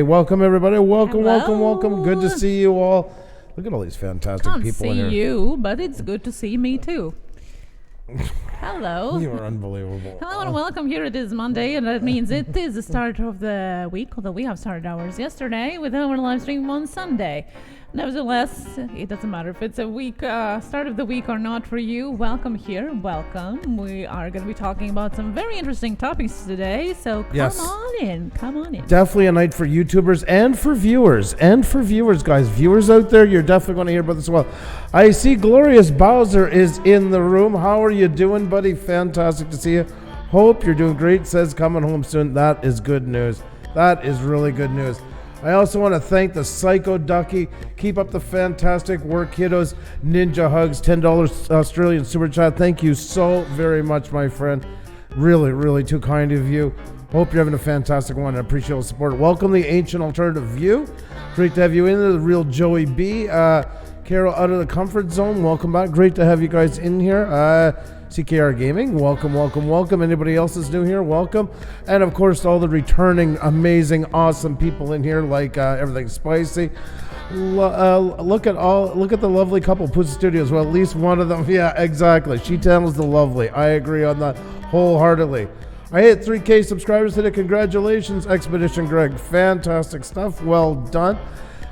Welcome, everybody. Welcome, Hello. welcome. Good to see you all. Look at all these fantastic Can't people in see here. you, but it's good to see me too. Hello. You are unbelievable. Hello and welcome. Here it is Monday, and that means it is the start of the week, although we have started ours yesterday with our live stream on Sunday. Nevertheless, it doesn't matter if it's a week, start of the week or not for you. Welcome here. Welcome. We are going to be talking about some very interesting topics today, so come on in. Come on in. Definitely a night for YouTubers and for viewers. Guys. Viewers out there, you're definitely going to hear about this as well. I see Glorious Bowser is in the room. How are you doing, buddy? Fantastic to see you. Hope you're doing great. Says coming home soon. That is good news. That is really good news. I also want to thank the Psycho Ducky. Keep up the fantastic work, kiddos. Ninja Hugs, $10 Australian Super Chat. Thank you so very much, my friend. Really, really too kind of you. Hope you're having a fantastic one. I appreciate all the support. Welcome the Ancient Alternative View. Great to have you in there. The Real Joey B. Carol out of the comfort zone. Welcome back. Great to have you guys in here. CKR Gaming, welcome. Anybody else is new here, welcome. And of course, all the returning, amazing, awesome people in here, like Everything Spicy. Look at the lovely couple, Puša Studios. Well, at least one of them, yeah, exactly. She channels the lovely. I agree on that wholeheartedly. I hit 3K subscribers today. Congratulations, Expedition Greg. Fantastic stuff. Well done.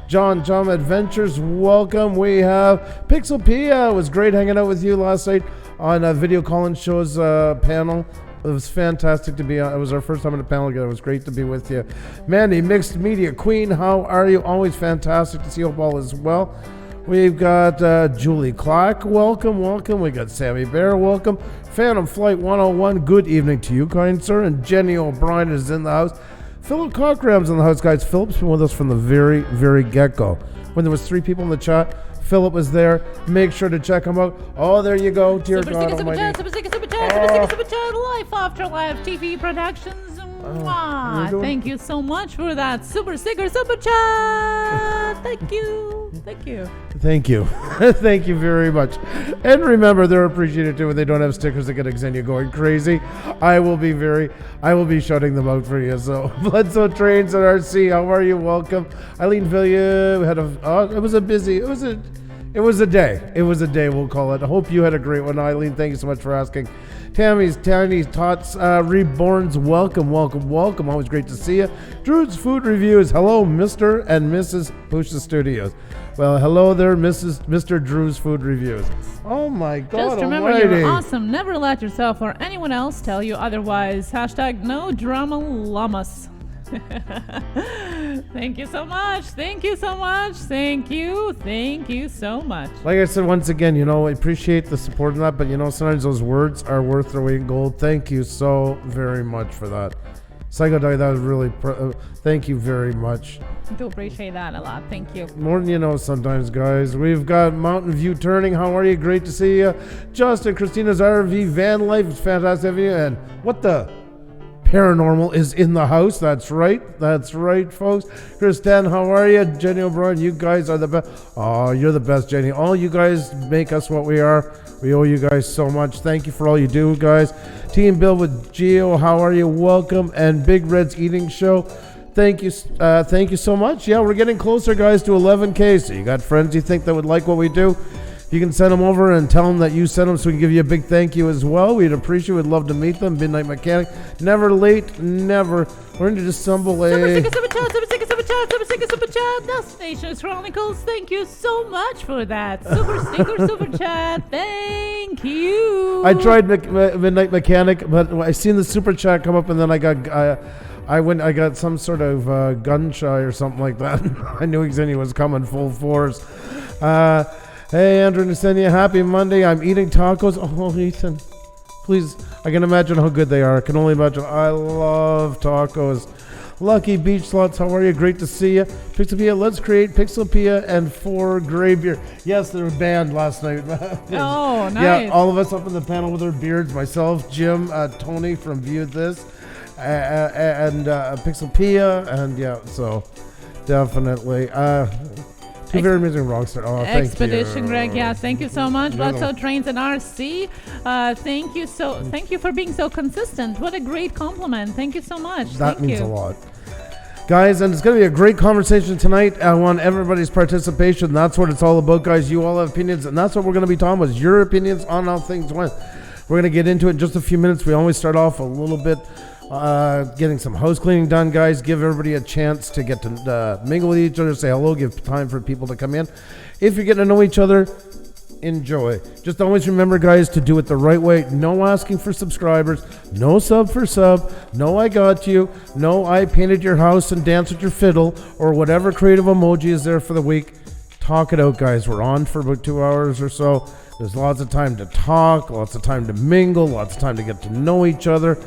John Adventures, welcome. We have Pixel Pia. It was great hanging out with you last night on a Video Call-In Shows panel. It was fantastic to be on. It was our first time on a panel together. It was great to be with you. Mandy, Mixed Media Queen, how are you? Always fantastic to see you all as well. We've got Julie Clark, welcome. We got Sammy Bear, welcome. Phantom Flight 101, good evening to you, kind sir. And Jenny O'Brien is in the house. Philip Cockram's in the house, guys. Philip's been with us from the very, very get-go. When there was 3 people in the chat, Philip was there. Make sure to check him out. Oh, there you go. Dear Super God Almighty. Super chat, Life After Life TV Productions. Thank you so much for that super sticker, super chat. Thank you. Thank you very much. And remember, they're appreciated too when they don't have stickers that get Xenia going crazy. I will be shutting them out for you. So Bledsoe Trains at RC, how are you? Welcome. Eileen Villiers, it was a day, we'll call it. I hope you had a great one, Eileen. Thank you so much for asking. Tammy's Tiny Tots Reborns, welcome. Always great to see you. Drew's Food Reviews, hello, Mr. and Mrs. Puša Studios. Well, hello there, Mr. Drew's Food Reviews. Oh my God Just remember, almighty. You're awesome. Never let yourself or anyone else tell you otherwise. # no drama llamas. Thank you so much. Thank you so much. Like I said, once again, I appreciate the support in that, but sometimes those words are worth their weight in gold. Thank you so very much for that. Psycho Dog, that was really, thank you very much. I do appreciate that a lot. Thank you. More than you know sometimes, guys. We've got Mountain View Turning. How are you? Great to see you. Justin, Christina's RV Van Life. It's fantastic having you. And what the paranormal is in the house. That's right, folks. Kristen, how are you? Jenny O'Brien, you guys are the best. Oh, you're the best, Jenny. All you guys make us what we are. We owe you guys so much. Thank you for all you do, guys. Team Bill with Geo, how are you? Welcome. And Big Red's Eating Show. Thank you so much. Yeah, we're getting closer, guys, to 11K. So you got friends you think that would like what we do? You can send them over and tell them that you sent them so we can give you a big thank you as well. We'd appreciate it. We'd love to meet them. Midnight Mechanic. Never late, never. We're going to dissemble a... Super chat. Destination Chronicles. Thank you so much for that. Super chat. Thank you. I tried Midnight Mechanic, but I seen the super chat come up and then I got some sort of gun shy or something like that. I knew Xenia was coming full force. Hey, Andrew Nesenia, happy Monday. I'm eating tacos. Oh, Ethan, please. I can imagine how good they are. I can only imagine. I love tacos. Lucky Beach Slots, how are you? Great to see you. Pixelpia, let's create Pixelpia and 4 gray beer. Yes, they were banned last night. Oh, nice. Yeah, all of us up in the panel with our beards. Myself, Jim, Tony from View This, and Pixelpia, and yeah, so definitely. Very amazing rockstar. Oh, thank Expedition you. Greg, yeah, thank you so much. Bledsoe Trains and RC. Thank you for being so consistent. What a great compliment. Thank you so much. That means a lot. Guys, and it's going to be a great conversation tonight. I want everybody's participation. That's what it's all about, guys. You all have opinions, and that's what we're going to be talking about, is your opinions on how things went. We're going to get into it in just a few minutes. We always start off a little bit getting some house cleaning done, guys. Give everybody a chance to get to mingle with each other, say hello, give time for people to come in. If you're getting to know each other, enjoy. Just always remember, guys, to do it the right way. No asking for subscribers, no sub for sub, no I got you, no I painted your house and danced with your fiddle, or whatever creative emoji is there for the week. Talk it out, guys. We're on for about 2 hours or so. There's lots of time to talk, lots of time to mingle, lots of time to get to know each other.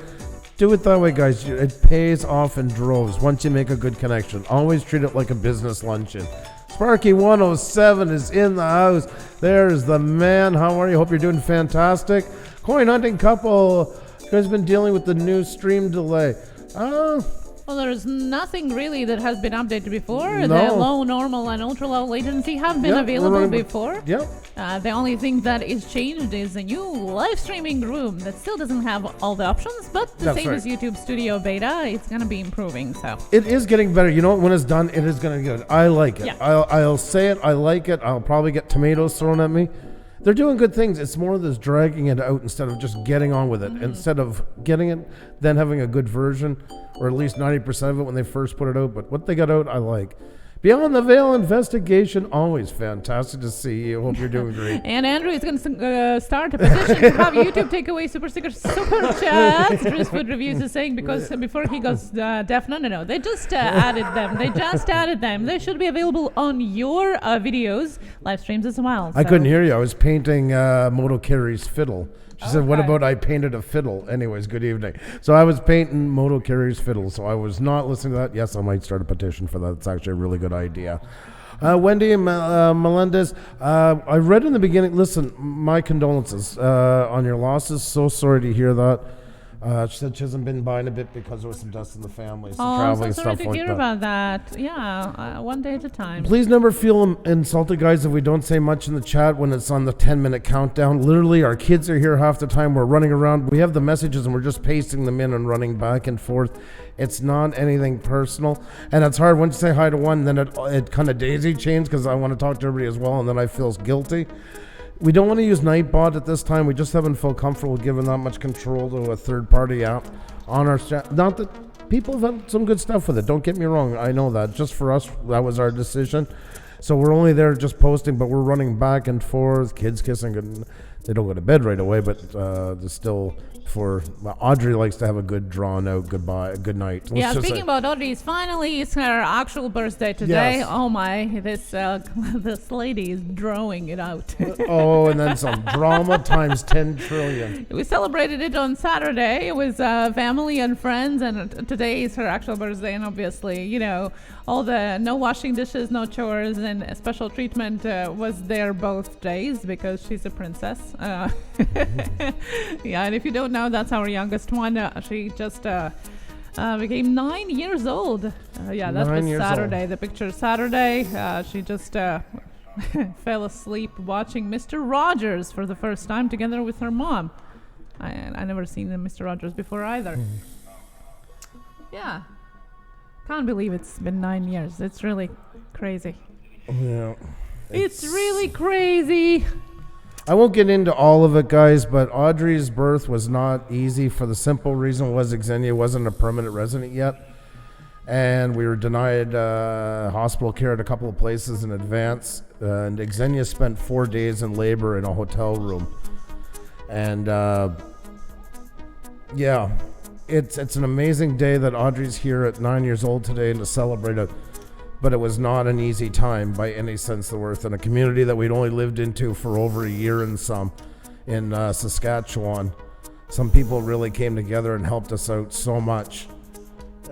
Do it that way, guys. It pays off in droves once you make a good connection. Always treat it like a business luncheon. Sparky 107 is in the house. There's the man. How are you? Hope you're doing fantastic. Coin hunting couple. You guys been dealing with the new stream delay. Well, there's nothing really that has been updated before. No. The low, normal, and ultra low latency have been available before. Yep. The only thing that is changed is a new live streaming room that still doesn't have all the options, but the same as YouTube Studio Beta, it's going to be improving. So it is getting better. You know what? When it's done, it is going to get good. I like it. Yeah. I'll say it. I like it. I'll probably get tomatoes thrown at me. They're doing good things. It's more of this dragging it out instead of just getting on with it. Instead of getting it, then having a good version, or at least 90% of it when they first put it out. But what they got out, I like. Beyond the Veil investigation, always fantastic to see you. Hope you're doing great. And Andrew is going to start a petition to have YouTube take away super stickers, super chats. Drew's Food Reviews is saying, because before he goes deaf, no. They just added them. They should be available on your videos, live streams as well. I couldn't hear you. I was painting Moto Carey's fiddle. She said, what about I painted a fiddle? Anyways, good evening. So I was painting Moto Carey's fiddle, so I was not listening to that. Yes, I might start a petition for that. It's actually a really good idea. Wendy Melendez, I read in the beginning, listen, my condolences on your losses. So sorry to hear that. She said she hasn't been buying a bit because there was some deaths in the family, some traveling, so sorry stuff to like hear that. about that. Yeah, one day at a time. Please never feel insulted, guys, if we don't say much in the chat when it's on the 10-minute countdown. Literally, our kids are here half the time. We're running around. We have the messages, and we're just pasting them in and running back and forth. It's not anything personal. And it's hard. Once you say hi to one, then it kind of daisy chains because I want to talk to everybody as well, and then I feel guilty. We don't want to use Nightbot at this time. We just haven't felt comfortable giving that much control to a third-party app on our chat. Not that people have had some good stuff with it. Don't get me wrong. I know that. Just for us, that was our decision. So we're only there just posting, but we're running back and forth, kids kissing. And they don't go to bed right away, but they're still Audrey likes to have a good drawn out goodbye, good night. Speaking about Audrey's, finally it's her actual birthday today. Yes. Oh my, this lady is drawing it out. And then some drama times 10 trillion. We celebrated it on Saturday with family and friends, and today is her actual birthday, and obviously, all the no washing dishes, no chores, and a special treatment was there both days because she's a princess. And if you don't know, that's our youngest one. She just became 9 years old. That was Saturday. The picture Saturday. She just fell asleep watching Mr. Rogers for the first time together with her mom. I never seen Mr. Rogers before either. Yeah. Can't believe it's been 9 years. It's really crazy. Yeah. It's really crazy. I won't get into all of it, guys, but Audrey's birth was not easy for the simple reason was Xenia wasn't a permanent resident yet. And we were denied hospital care at a couple of places in advance. And Xenia spent 4 days in labor in a hotel room. And it's an amazing day that Audrey's here at 9 years old today and to celebrate it. But it was not an easy time by any sense of the word. In a community that we'd only lived into for over a year and some in Saskatchewan, some people really came together and helped us out so much.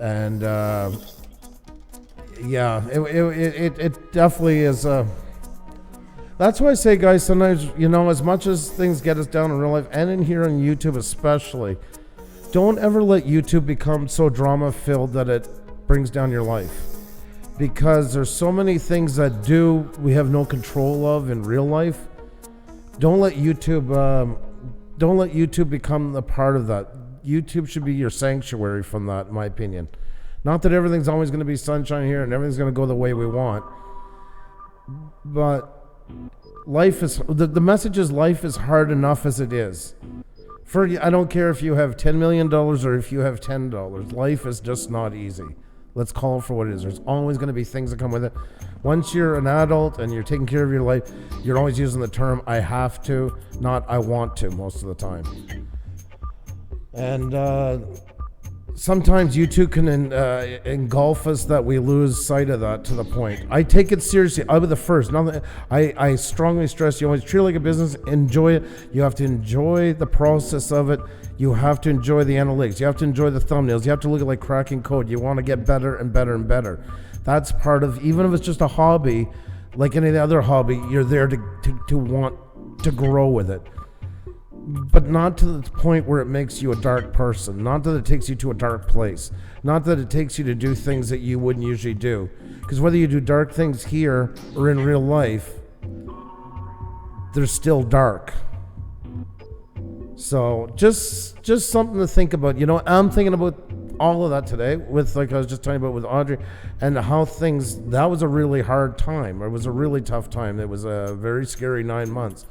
And it definitely is. That's why I say, guys, sometimes, as much as things get us down in real life and in here on YouTube especially, don't ever let YouTube become so drama-filled that it brings down your life. Because there's so many things that we have no control of in real life. Don't let YouTube become the part of that. YouTube should be your sanctuary from that, in my opinion. Not that everything's always going to be sunshine here and everything's going to go the way we want. But life is, the message is life is hard enough as it is. I don't care if you have $10 million or if you have $10. Life is just not easy. Let's call it for what it is. There's always going to be things that come with it. Once you're an adult and you're taking care of your life, you're always using the term I have to, not I want to most of the time. And sometimes you two can engulf us that we lose sight of that to the point. I take it seriously. I'll be the first. I strongly stress you always treat it like a business. Enjoy it. You have to enjoy the process of it. You have to enjoy the analytics. You have to enjoy the thumbnails. You have to look at like cracking code. You want to get better and better and better. That's part of, even if it's just a hobby, like any other hobby, you're there to want to grow with it. But not to the point where it makes you a dark person. Not that it takes you to a dark place. Not that it takes you to do things that you wouldn't usually do. Because whether you do dark things here or in real life, they're still dark. So just something to think about. You know, I'm thinking about all of that today with, like I was just talking about with Audrey, and how things, that was a really hard time. It was a really tough time. It was a very scary 9 months.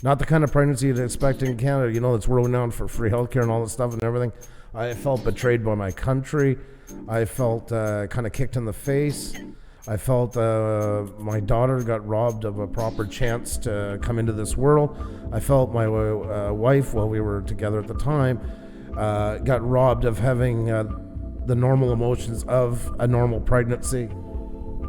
Not the kind of pregnancy you'd expect in Canada, you know, that's rolling down for free healthcare and all that stuff and everything. I felt betrayed by my country. I felt kind of kicked in the face. I felt my daughter got robbed of a proper chance to come into this world. I felt my wife, while we were together at the time, got robbed of having the normal emotions of a normal pregnancy.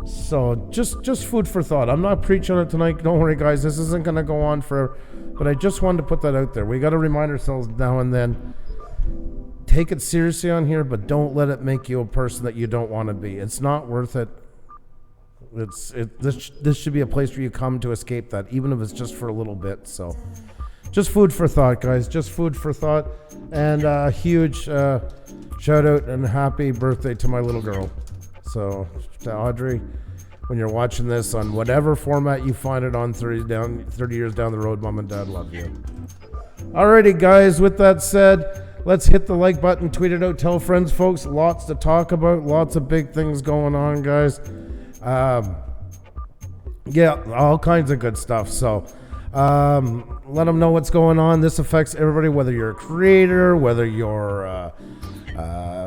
So just food for thought. I'm not preaching it tonight. Don't worry, guys. This isn't going to go on forever. But I just wanted to put that out there. We got to remind ourselves now and then. Take it seriously on here, but don't let it make you a person that you don't want to be. It's not worth it. This should be a place where you come to escape that, even if it's just for a little bit. So just food for thought, guys. Just food for thought. And a huge shout out and happy birthday to my little girl. So to Audrey, when you're watching this on whatever format you find it on 30 years down the road, Mom and Dad love you. Alrighty, guys, with that said, let's hit the like button, tweet it out, tell friends, folks. Lots to talk about, lots of big things going on, guys. Yeah, all kinds of good stuff. So let them know what's going on. This affects everybody, whether you're a creator, whether you're a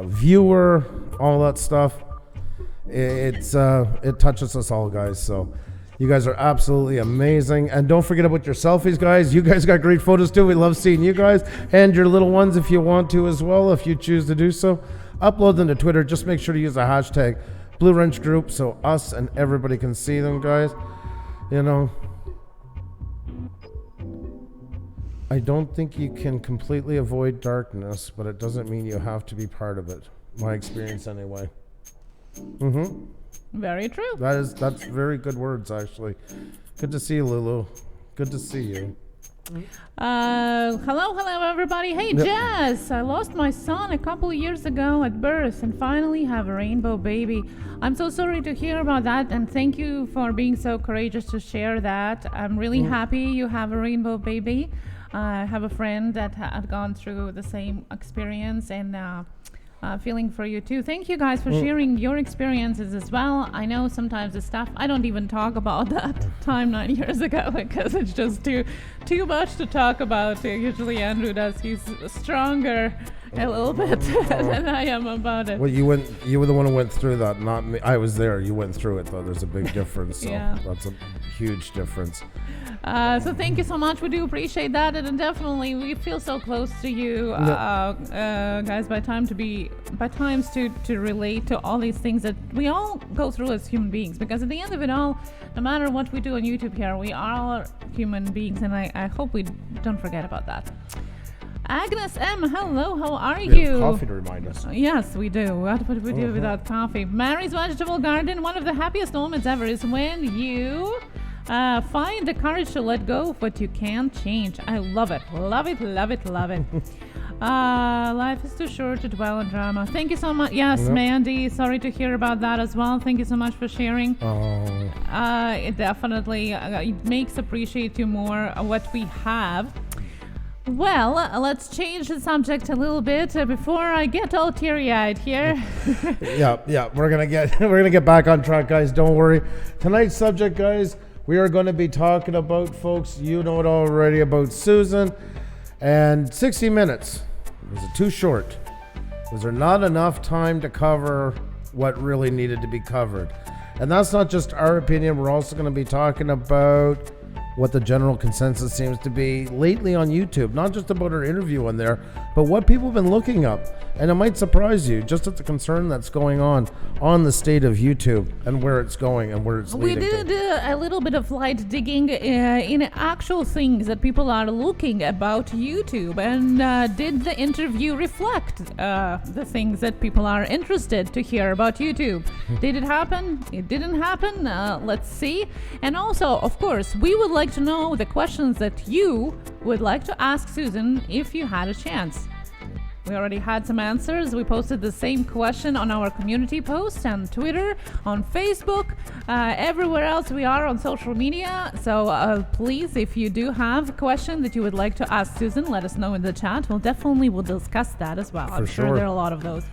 viewer, all that stuff. It touches us all, guys. So you guys are absolutely amazing. And don't forget about your selfies, guys. You guys got great photos too. We love seeing you guys and your little ones if you want to as well, if you choose to do so. Upload them to Twitter. Just make sure to use the hashtag Blue Wrench Group so us and everybody can see them, guys. You know, I don't think you can completely avoid darkness, but it doesn't mean you have to be part of it. My experience anyway. Very true. That's very good words, actually. Good to see you, Lulu. Good to see you. Hello everybody. Hey, Jess, I lost my son a couple of years ago at birth and finally have a rainbow baby. I'm so sorry to hear about that, and thank you for being so courageous to share that. I'm really happy you have a rainbow baby. I have a friend that had gone through the same experience, and feeling for you too. Thank you guys for sharing your experiences as well. I know sometimes the stuff I don't even talk about that time 9 years ago because it's just too much to talk about. Usually Andrew does. He's stronger a little bit than I am about it. Well, you were the one who went through that, not me. I was there. You went through it though. There's a big difference. So yeah. That's a huge difference. So thank you so much. We do appreciate that, and definitely we feel so close to you, guys. By times to relate to all these things that we all go through as human beings. Because at the end of it all, no matter what we do on YouTube here, we are human beings, and I hope we don't forget about that. Agnes M, hello, how are you? We have coffee to remind us. Yes, we do. What would we do without coffee? Mary's Vegetable Garden, one of the happiest moments ever is when you find the courage to let go of what you can't change. I love it. Love it, love it, love it. Life is too short to dwell on drama. Thank you so much. Yes, Mandy, sorry to hear about that as well. Thank you so much for sharing. It definitely it makes appreciate you more what we have. Well, let's change the subject a little bit before I get all teary-eyed here. Yeah, we're gonna get back on track, guys. Don't worry. Tonight's subject, guys, we are going to be talking about, folks, you know it already, about Susan and 60 minutes. Was it too short? Was there not enough time to cover what really needed to be covered? And that's not just our opinion. We're also going to be talking about what the general consensus seems to be lately on YouTube. Not just about our interview on there, but what people have been looking up. And it might surprise you just at the concern that's going on the state of YouTube and where it's going and where it's leading to. We did a little bit of light digging in actual things that people are looking about YouTube. And did the interview reflect the things that people are interested to hear about YouTube? Did it happen? It didn't happen? Let's see. And also, of course, we would like to know the questions that you would like to ask Susan if you had a chance. We already had some answers. We posted the same question on our community post on Twitter, on Facebook, everywhere else we are on social media. So please, if you do have a question that you would like to ask Susan, let us know in the chat. We'll discuss that as well. I'm sure there are a lot of those.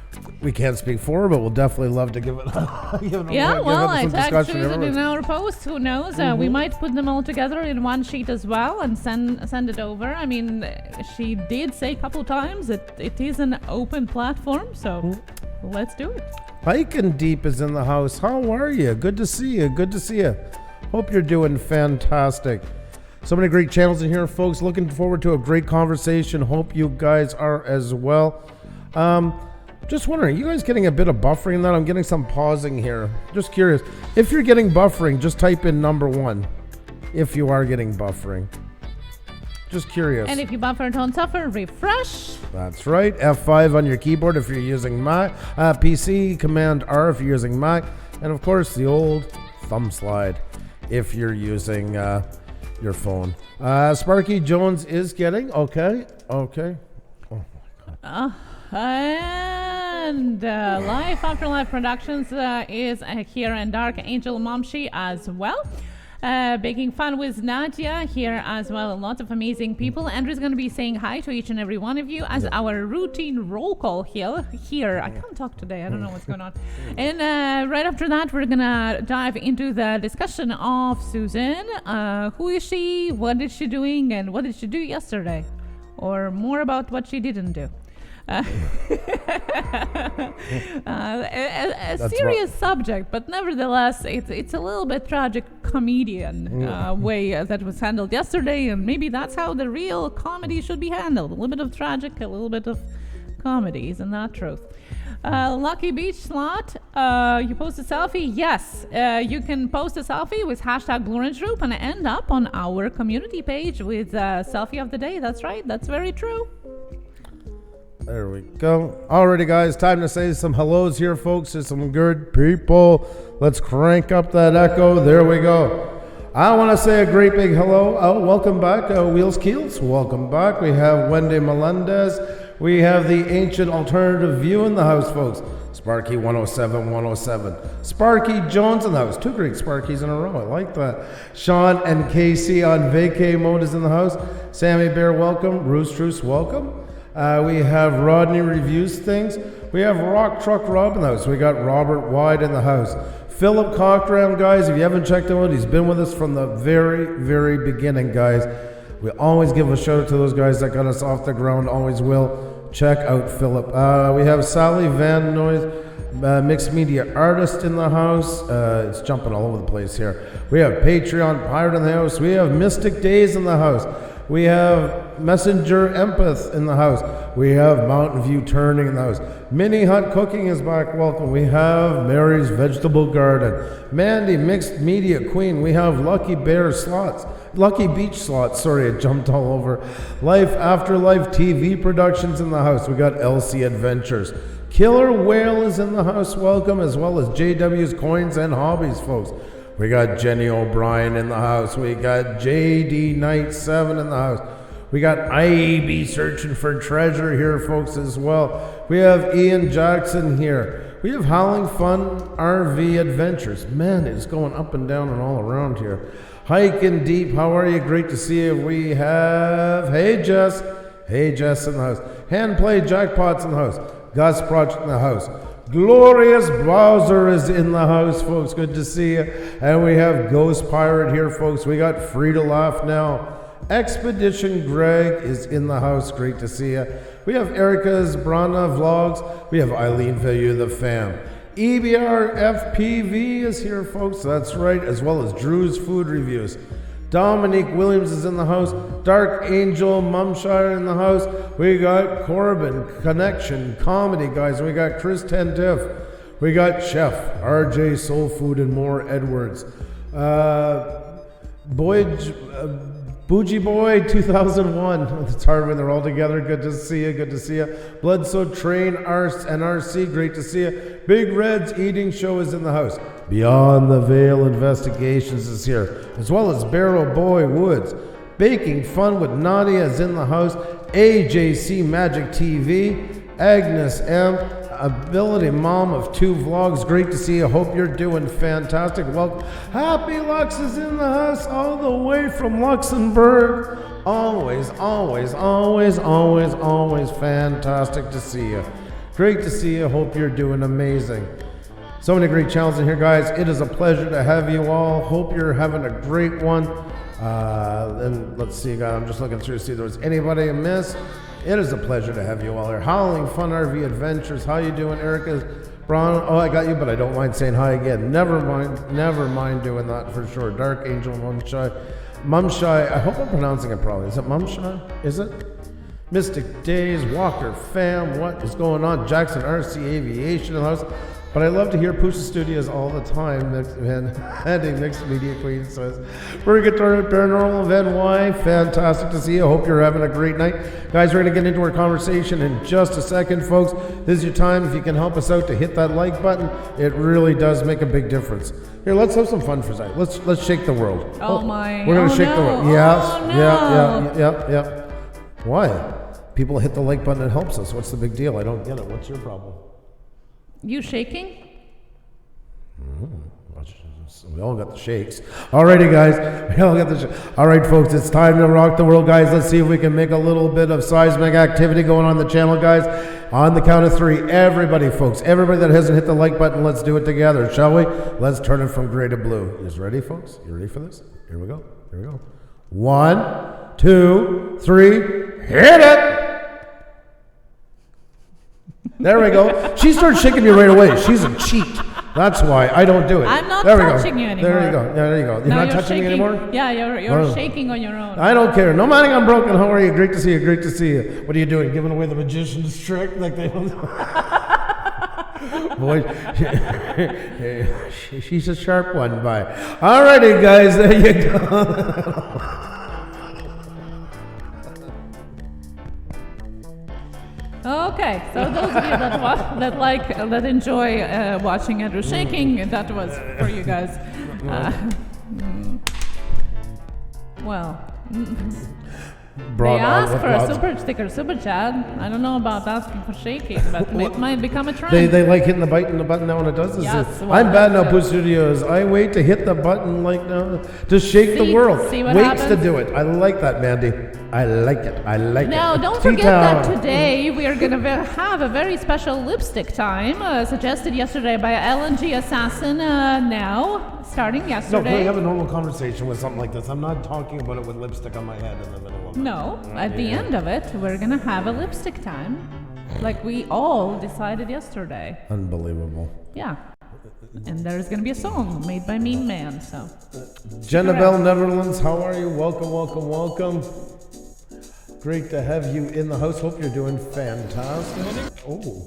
We can't speak for her, but we'll definitely love to give it. I tagged Susan in our post. Who knows? We might put them all together in one sheet as well and send it over. I mean, she did say a couple times that it is an open platform, so let's do it. Hiking Deep is in the house. How are you? Good to see you. Hope you're doing fantastic. So many great channels in here, folks. Looking forward to a great conversation. Hope you guys are as well. Just wondering, you guys getting a bit of buffering in that? I'm getting some pausing here. Just curious. If you're getting buffering, just type in number 1. If you are getting buffering. Just curious. And if you buffer and don't suffer, refresh. That's right. F5 on your keyboard if you're using Mac. PC, Command R if you're using Mac. And of course, the old thumb slide if you're using your phone. Sparky Jones is getting. Okay. Oh my God. And Life After Life Productions is here, and Dark Angel Momshi as well. Baking Fun with Nadia here as well. Lots of amazing people. Andrew's going to be saying hi to each and every one of you as our routine roll call here. I can't talk today. I don't know what's going on. And right after that, we're going to dive into the discussion of Susan. Who is she? What is she doing? And what did she do yesterday? Or more about what she didn't do. A serious subject, but nevertheless, it's a little bit tragic comedian way that was handled yesterday, and maybe that's how the real comedy should be handled. A little bit of tragic, a little bit of comedy, isn't that truth? Lucky Beach Slot, you post a selfie? Yes, you can post a selfie with hashtag Blue Orange Group and end up on our community page with selfie of the day. That's right, that's very true. There we go. Alrighty, guys, time to say some hellos here, folks. There's some good people. Let's crank up that echo. There we go. I want to say a great big hello. Welcome back, Wheels Keels. Welcome back. We have Wendy Melendez. We have the Ancient Alternative View in the house, folks. Sparky 107. Sparky Jones in the house. 2 great Sparkies in a row. I like that. Sean and Casey on vacay mode is in the house. Sammy Bear, welcome. Roos Truce, welcome. We have Rodney Reviews Things. We have Rock Truck Rob in the house. We got Robert Wide in the house. Philip Cockram, guys, if you haven't checked him out, he's been with us from the very, very beginning, guys. We always give a shout out to those guys that got us off the ground, always will. Check out Philip. We have Sally Van Noyes, mixed media artist in the house. It's jumping all over the place here. We have Patreon Pirate in the house. We have Mystic Days in the house. We have Messenger Empath in the house. We have Mountain View Turning in the house. Mini Hut Cooking is back. Welcome. We have Mary's Vegetable Garden. Mandy, Mixed Media Queen. We have Lucky Beach Slots. Sorry, I jumped all over. Life After Life TV Productions in the house. We got LC Adventures. Killer Whale is in the house. Welcome, as well as JW's Coins and Hobbies, folks. We got Jenny O'Brien in the house. We got JD Knight 7 in the house. We got IB Searching for Treasure here, folks, as well. We have Ian Jackson here. We have Howling Fun RV Adventures. Man, it's going up and down and all around here. Hiking Deep, how are you? Great to see you. We have, hey Jess, Hey Jess in the house. Hand Play Jackpots in the house. Gus Project in the house. Glorious Bowser is in the house, folks. Good to see you. And we have Ghost Pirate here, folks. We got Free to Laugh now. Expedition Greg is in the house. Great to see you. We have Erica's Brana Vlogs. We have Eileen Value, the fam. EBR FPV is here, folks. That's right. As well as Drew's Food Reviews. Dominique Williams is in the house. Dark Angel Mumshire in the house. We got Corbin Connection Comedy, guys. We got Chris Tendiff. We got Chef RJ Soul Food and more Edwards. Bougie Boy 2001. It's hard when they're all together. Good to see you. Good to see you. Blood So Train and RC. Great to see you. Big Red's Eating Show is in the house. Beyond the Veil Investigations is here, as well as Barrel Boy Woods. Baking Fun with Nadia is in the house. AJC Magic TV. Agnes M. Ability Mom of 2 Vlogs. Great to see you. Hope you're doing fantastic. Welcome. Happy Lux is in the house all the way from Luxembourg. Always fantastic to see you. Great to see you. Hope you're doing amazing. So many great channels in here, guys. It is a pleasure to have you all. Hope you're having a great one. And let's see, guys. I'm just looking through to see if there was anybody I missed. It is a pleasure to have you all here. Howling Fun RV Adventures. How you doing, Erica? Braun. Oh, I got you, but I don't mind saying hi again. Never mind doing that for sure. Dark Angel Mumshai. I hope I'm pronouncing it probably. Is it Mumshai? Is it? Mystic Days, Walker Fam. What is going on? Jackson RC Aviation in the house. But I love to hear Puša Studios all the time. Heading Mixed Media Queen says, Very Good Paranormal Event Y. Fantastic to see you. Hope you're having a great night. Guys, we're going to get into our conversation in just a second, folks. This is your time. If you can help us out to hit that like button, it really does make a big difference. Here, let's have some fun for a second. Let's shake the world. My. We're going to shake the world. Yes. No. Yeah. Why? People hit the like button. It helps us. What's the big deal? I don't get it. What's your problem? You shaking? We all got the shakes. Alrighty, guys. We all got the all right, folks. It's time to rock the world, guys. Let's see if we can make a little bit of seismic activity going on the channel, guys. On the count of 3, everybody, folks. Everybody that hasn't hit the like button, let's do it together, shall we? Let's turn it from gray to blue. You guys ready, folks? You ready for this? Here we go. 1, 2, 3. Hit it! There we go. She starts shaking you right away. She's a cheat. That's why I don't do it. I'm not there touching you anymore. There you go. You're not touching me anymore? Yeah, you're shaking on your own. I don't care. No matter I'm broken. How are you? Great to see you. What are you doing? Giving away the magician's trick? Like they don't Boy, she's a sharp one, bye. Alrighty, guys. There you go. Okay, so those of you that enjoy watching Andrew shaking, that was for you guys. They asked for a super sticker, super chat. I don't know about asking for shaking, but it might become a trend. They like hitting the button now when it does this. Yes, I'm bad now, Puša Studios. I wait to hit the button like now to shake the world. See what Waits happens? to do it. I like that, Mandy. I like it. Now, don't forget that today we are going to have a very special lipstick time, suggested yesterday by LNG Assassin. Now, starting yesterday. No, can we have a normal conversation with something like this? I'm not talking about it with lipstick on my head in the middle of it. No, at the end of it, we're going to have a lipstick time, like we all decided yesterday. Unbelievable. Yeah. And there's going to be a song made by Mean Man, so. Jennabelle Netherlands, how are you? Welcome. Great to have you in the house. Hope you're doing fantastic. Oh,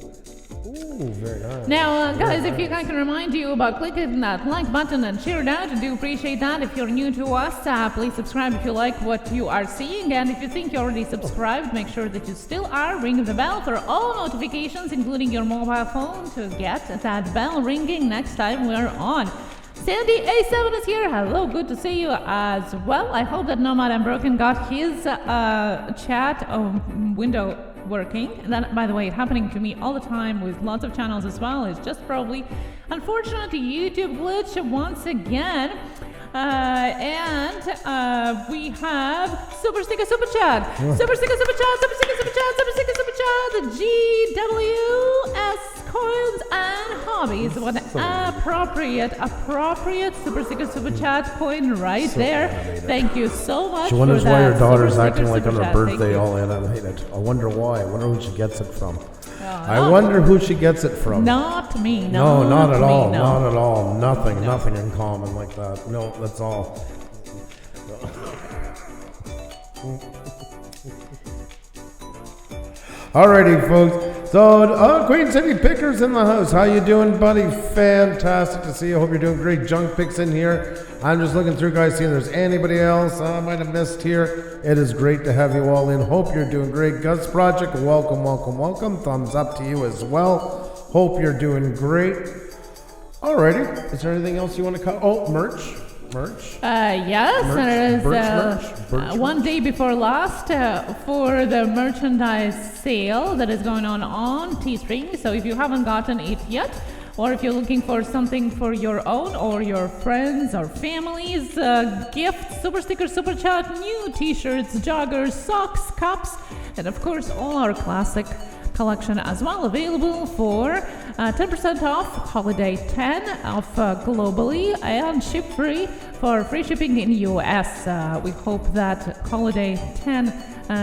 very nice. Now, guys, if I can remind you about clicking that like button and share it out, I do appreciate that. If you're new to us, please subscribe if you like what you are seeing. And if you think you're already subscribed, make sure that you still are. Ring the bell for all notifications, including your mobile phone, to get that bell ringing next time we're on. Sandy A7 is here. Hello, good to see you as well. I hope that Nomad and Broken got his chat window working. That, by the way, it's happening to me all the time with lots of channels as well. It's just probably, unfortunately, YouTube glitch once again. And we have Super Sticker Super Chat. Super Sticker Super Chat. Super Sticker Super Chat. Super Sticker Super Chat. GWS coins and hobbies. What an appropriate Super Sticker Super Chat coin right there. Thank you so much. She wonders for why that. her daughter's Super acting Sticker like on Super her Chat. birthday all animated. I wonder why. I wonder who she gets it from. I Oh, wonder who she gets it from. Not me. No, not at me, all. no. Not at all. Nothing in common like that. No, that's all. Alrighty, folks. So, Queen City Pickers in the house. How you doing, buddy? Fantastic to see you. Hope you're doing great. Junk picks in here. I'm just looking through, guys, seeing if there's anybody else I might have missed here. It is great to have you all in. Hope you're doing great. Gus Project, welcome. Thumbs up to you as well. Hope you're doing great. Alrighty. Is there anything else you want to cut? Oh, merch. Yes, there is Birch one day before last for the merchandise sale that is going on Teespring. So if you haven't gotten it yet, or if you're looking for something for your own or your friends or family's gift, Super Sticker, Super Chat, new t-shirts, joggers, socks, cups, and of course all our classic collection as well, available for 10% off holiday 10 off globally and ship free for free shipping in US. We hope that holiday 10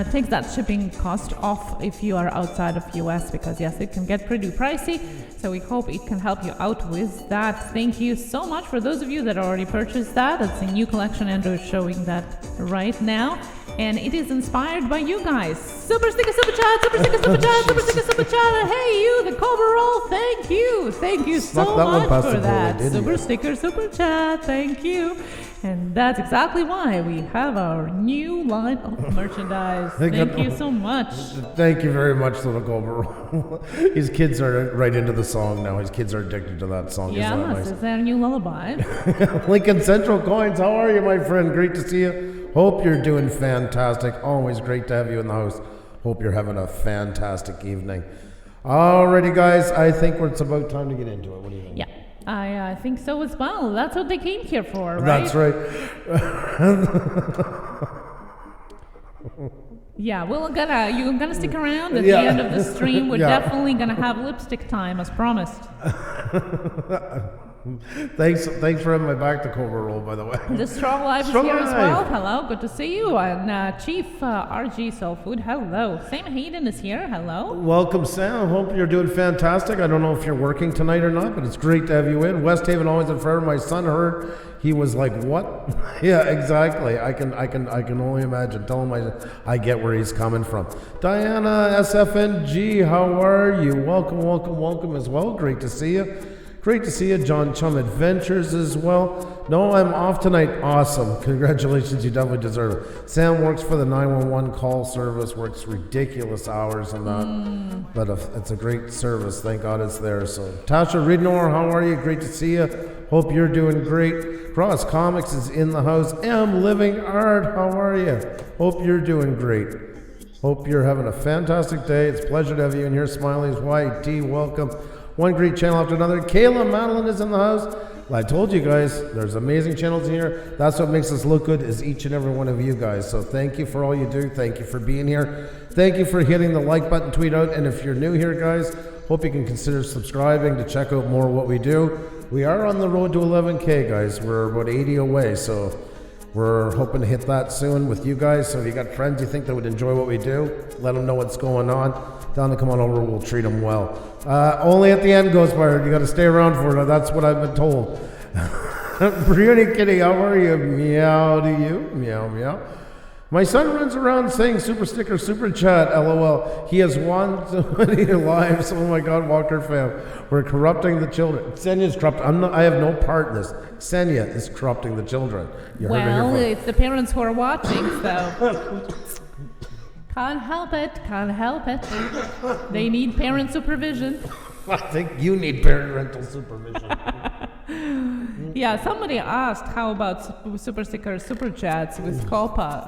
takes that shipping cost off if you are outside of US, because yes, it can get pretty pricey. So we hope it can help you out with that. Thank you so much for those of you that already purchased that. It's a new collection. Andrew is showing that right now. And it is inspired by you guys. Super Sticker Super Chat, Super Sticker Super Chat, Super Sticker Super Chat. And hey, you, the Cobra Roll, thank you. Thank you so much for that. Super Sticker Super Chat, thank you. And that's exactly why we have our new line of merchandise. Thank you so much. Thank you very much, little Cobra. His kids are right into the song now. His kids are addicted to that song. Yes, Isn't that nice? it's our new lullaby. Lincoln Central Coins, how are you, my friend? Great to see you. Hope you're doing fantastic. Always great to have you in the house. Hope you're having a fantastic evening. Alrighty, guys, I think it's about time to get into it. What do you think? Yeah, I think so as well. That's what they came here for, right? That's right. Yeah, you're gonna stick around at the end of the stream. We're definitely gonna have lipstick time, as promised. Thanks for having my back to Cobra Roll, by the way. The Strong Life is here as well. Hello, good to see you. And Chief RG Soul Food, hello. Sam Hayden is here. Hello. Welcome, Sam. Hope you're doing fantastic. I don't know if you're working tonight or not, but it's great to have you in. West Haven always and forever. My son heard. He was like, "What?" Yeah, exactly. I can only imagine. Tell him I get where he's coming from. Diana SFNG, how are you? Welcome as well. Great to see you. Great to see you, John Chum Adventures as well. No, I'm off tonight. Awesome. Congratulations, you definitely deserve it. Sam works for the 911 call service, works ridiculous hours and that. But it's a great service. Thank God it's there. So, Tasha Ridnor, how are you? Great to see you. Hope you're doing great. Cross Comics is in the house. M Living Art, how are you? Hope you're doing great. Hope you're having a fantastic day. It's a pleasure to have you in here. Smiley's YT, welcome. One great channel after another. Kayla Madeline is in the house. Well, I told you guys, there's amazing channels in here. That's what makes us look good, is each and every one of you guys. So thank you for all you do. Thank you for being here. Thank you for hitting the like button, tweet out. And if you're new here, guys, hope you can consider subscribing to check out more of what we do. We are on the road to 11K, guys. We're about 80 away, so we're hoping to hit that soon with you guys. So if you got friends you think that would enjoy what we do, let them know what's going on. Tell them to come on over, we'll treat them well. Only at the end, Ghostfire. You got to stay around for it. That's what I've been told. Bruni Kitty, how are you? Meow to you. Meow, meow. My son runs around saying super sticker, super chat, LOL. He has won so many lives. Oh my God, Walker fam. We're corrupting the children. Ksenia's corrupt. I have no part in this. Ksenia is corrupting the children. Well, it's the parents who are watching, so. Can't help it. They need parent supervision. I think you need parental supervision. Yeah, somebody asked how about super stickers, super chats with Coppa.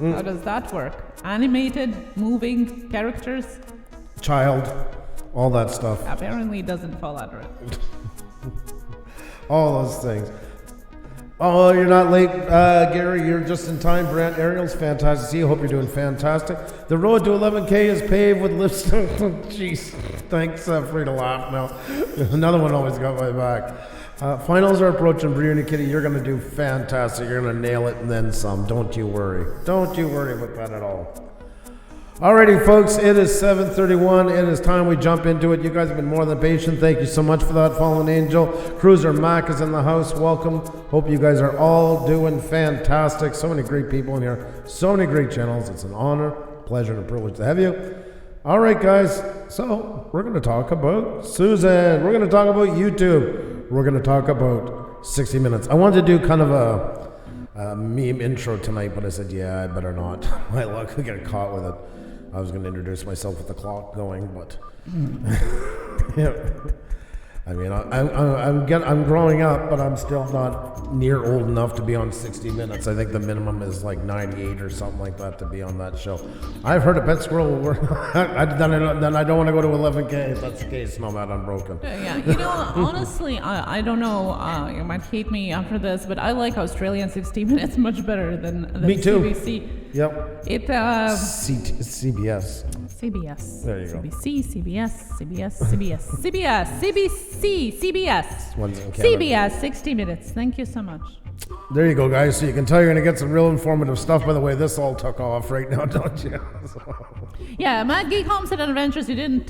How does that work? Animated, moving characters? Child, all that stuff. Apparently it doesn't fall under it. All those things. Oh, you're not late, Gary. You're just in time. Brant, Ariel's fantastic to see you. Hope you're doing fantastic. The road to 11K is paved with lipstick. Jeez. Thanks, free to laugh now. Another one always got my back. Finals are approaching. Brianna Kitty, you're going to do fantastic. You're going to nail it and then some. Don't you worry. Don't you worry about that at all. Alrighty, folks, it is 7:31. It is time we jump into it. You guys have been more than patient. Thank you so much for that, Fallen Angel. Cruiser Mac is in the house. Welcome. Hope you guys are all doing fantastic. So many great people in here. So many great channels. It's an honor, pleasure, and a privilege to have you. All right, guys. So we're going to talk about Susan. We're going to talk about YouTube. We're going to talk about 60 Minutes. I wanted to do kind of a meme intro tonight, but I said, yeah, I better not. My luck, I get caught with it. I was going to introduce myself with the clock going, but yeah. I mean, I'm growing up, but I'm still not near old enough to be on 60 Minutes. I think the minimum is like 98 or something like that to be on that show. I've heard a pet squirrel will work. Then I don't want to go to 11K if that's the case. No, that I'm broken. Yeah, you know, honestly, I don't know. You might hate me after this, but I like Australian 60 Minutes much better than Me too. CBC. Yep. CBS. CBS. There you go. CBC, CBS. One's in Canada. CBS, 60 Minutes. Thank you so much. There you go, guys. So you can tell you're going to get some real informative stuff. By the way, this all took off right now, don't you? Yeah, Mad Geek Homestead and Adventures, you didn't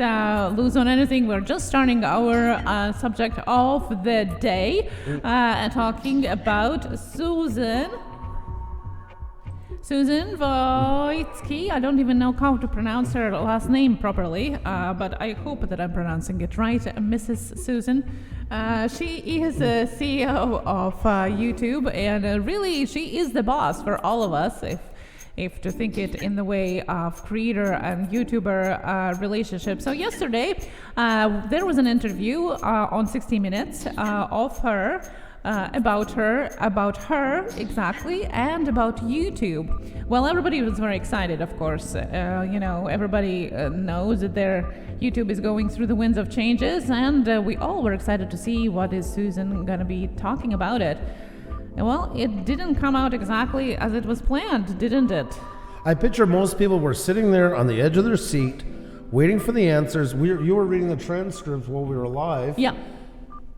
lose on anything. We're just starting our subject of the day and talking about Susan Wojcicki. I don't even know how to pronounce her last name properly, but I hope that I'm pronouncing it right. Mrs. Susan. She is the CEO of YouTube, and really she is the boss for all of us, if to think it in the way of creator and YouTuber relationship. So yesterday, there was an interview on 60 Minutes of her, about her exactly, and about YouTube. Well, everybody was very excited, of course. You know, everybody knows that their YouTube is going through the winds of changes, and we all were excited to see what is Susan gonna be talking about it. Well, it didn't come out exactly as it was planned, didn't it? I picture most people were sitting there on the edge of their seat, waiting for the answers. You were reading the transcripts while we were live. Yeah.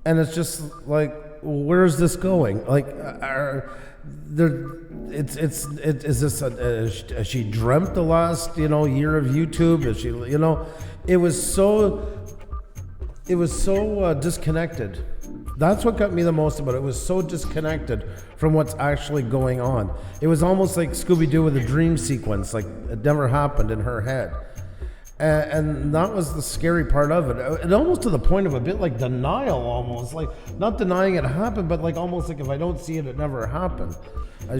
And it's just like, where is this going? Like, is this she dreamt the last year of YouTube? Is she it was so disconnected. That's what got me the most about it. It was so disconnected from what's actually going on. It was almost like Scooby-Doo with a dream sequence, like it never happened in her head. And that was the scary part of it. And almost to the point of a bit like denial, almost like not denying it happened, but like almost like if I don't see it, it never happened.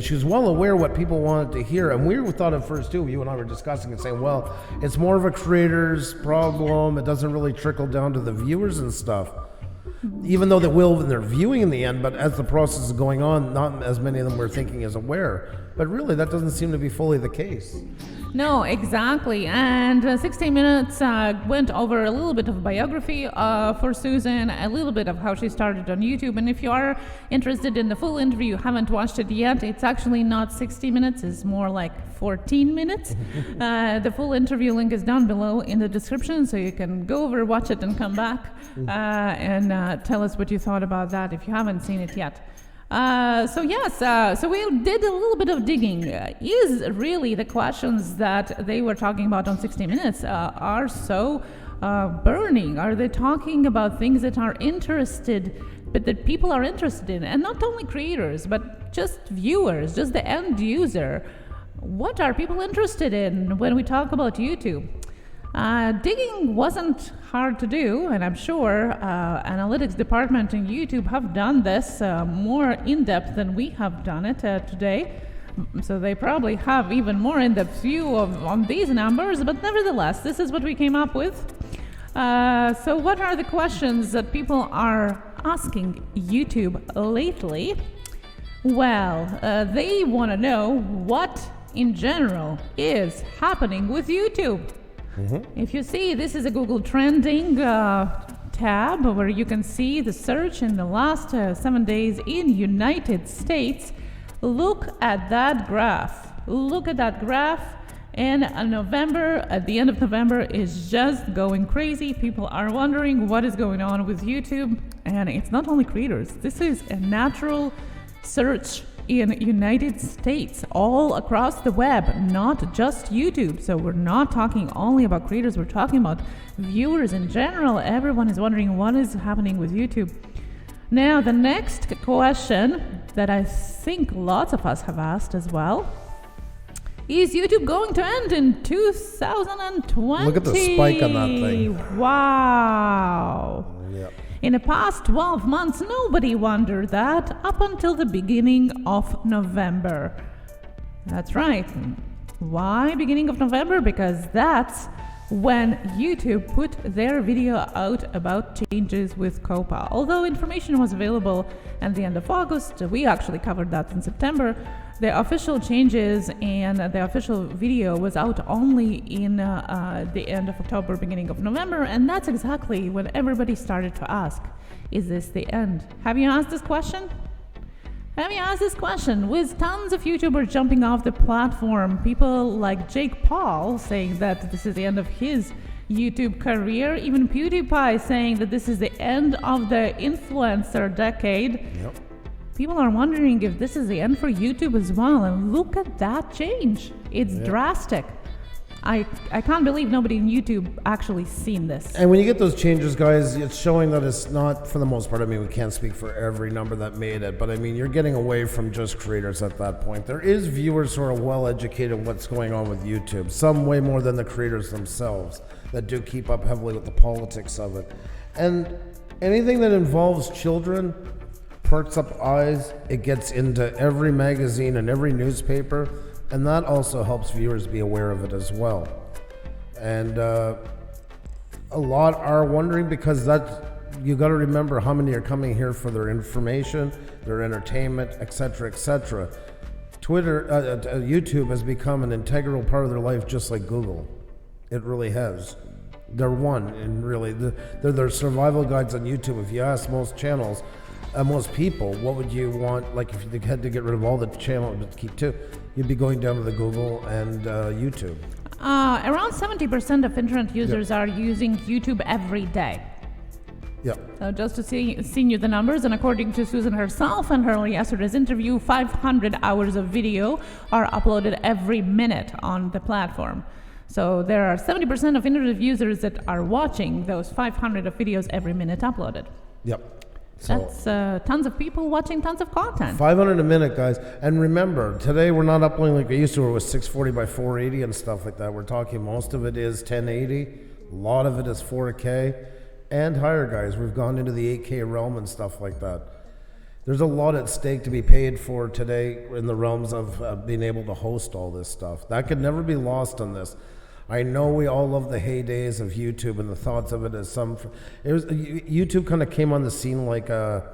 She was well aware what people wanted to hear, and we thought at first too. You and I were discussing and saying, well, it's more of a creator's problem. It doesn't really trickle down to the viewers and stuff. Even though they will when they're viewing in the end, but as the process is going on, not as many of them were thinking as aware. But really, that doesn't seem to be fully the case. No, exactly. And 60 Minutes went over a little bit of biography for Susan, a little bit of how she started on YouTube. And if you are interested in the full interview, you haven't watched it yet, it's actually not 60 minutes, it's more like 14 minutes. The full interview link is down below in the description, so you can go over, watch it, and come back and tell us what you thought about that if you haven't seen it yet. So we did a little bit of digging. Is really the questions that they were talking about on 60 Minutes are so burning? Are they talking about things that are but that people are interested in? And not only creators, but just viewers, just the end user. What are people interested in when we talk about YouTube? Digging wasn't hard to do, and I'm sure analytics department in YouTube have done this more in-depth than we have done it today. So they probably have even more in-depth view on these numbers, but nevertheless, this is what we came up with. So what are the questions that people are asking YouTube lately? Well, they want to know what in general is happening with YouTube. Mm-hmm. If you see, this is a Google trending 10 tab where you can see the search in the last 7 days in United States. Look at that graph. Look at that graph. And November, at the end of November, is just going crazy. People are wondering what is going on with YouTube. And it's not only creators. This is a natural search in United States, all across the web, not just YouTube. So we're not talking only about creators. We're talking about viewers in general. Everyone is wondering what is happening with YouTube. Now, the next question that I think lots of us have asked as well: is YouTube going to end in 2020? Look at the spike on that thing. Wow. Yep. In the past 12 months, nobody wondered that up until the beginning of November. That's right. Why beginning of November? Because that's when YouTube put their video out about changes with Coppa. Although information was available at the end of August, we actually covered that in September. The official changes and the official video was out only in the end of October, beginning of November, and that's exactly when everybody started to ask, is this the end? Have you asked this question? Have you asked this question? With tons of YouTubers jumping off the platform, people like Jake Paul saying that this is the end of his YouTube career, even PewDiePie saying that this is the end of the influencer decade. Yep. People are wondering if this is the end for YouTube as well, and look at that change. It's drastic. I can't believe nobody in YouTube actually seen this. And when you get those changes, guys, it's showing that it's not, for the most part, I mean, we can't speak for every number that made it, but I mean, you're getting away from just creators at that point. There is viewers who are well educated in what's going on with YouTube, some way more than the creators themselves, that do keep up heavily with the politics of it. And anything that involves children perks up eyes. It gets into every magazine and every newspaper, and that also helps viewers be aware of it as well. And a lot are wondering, because you got to remember how many are coming here for their information, their entertainment, etc., etc. YouTube has become an integral part of their life, just like Google. It really has. They're one, and really, they're their survival guides on YouTube. If you ask most channels, most people, what would you want? Like, if you had to get rid of all the channels but keep two, you'd be going down to the Google and YouTube. Around 70% of internet users are using YouTube every day. Yeah. So just to see you the numbers, and according to Susan herself and her yesterday's interview, 500 hours of video are uploaded every minute on the platform. So there are 70% of internet users that are watching those 500 of videos every minute uploaded. Yep. So that's tons of people watching tons of content. 500 a minute, guys. And remember, today we're not uploading like we used to, where it was 640 by 480 and stuff like that. We're talking most of it is 1080. A lot of it is 4K and higher, guys. We've gone into the 8K realm and stuff like that. There's a lot at stake to be paid for today in the realms of being able to host all this stuff. That could never be lost on this. I know we all love the heydays of YouTube and the thoughts of it as YouTube kind of came on the scene like the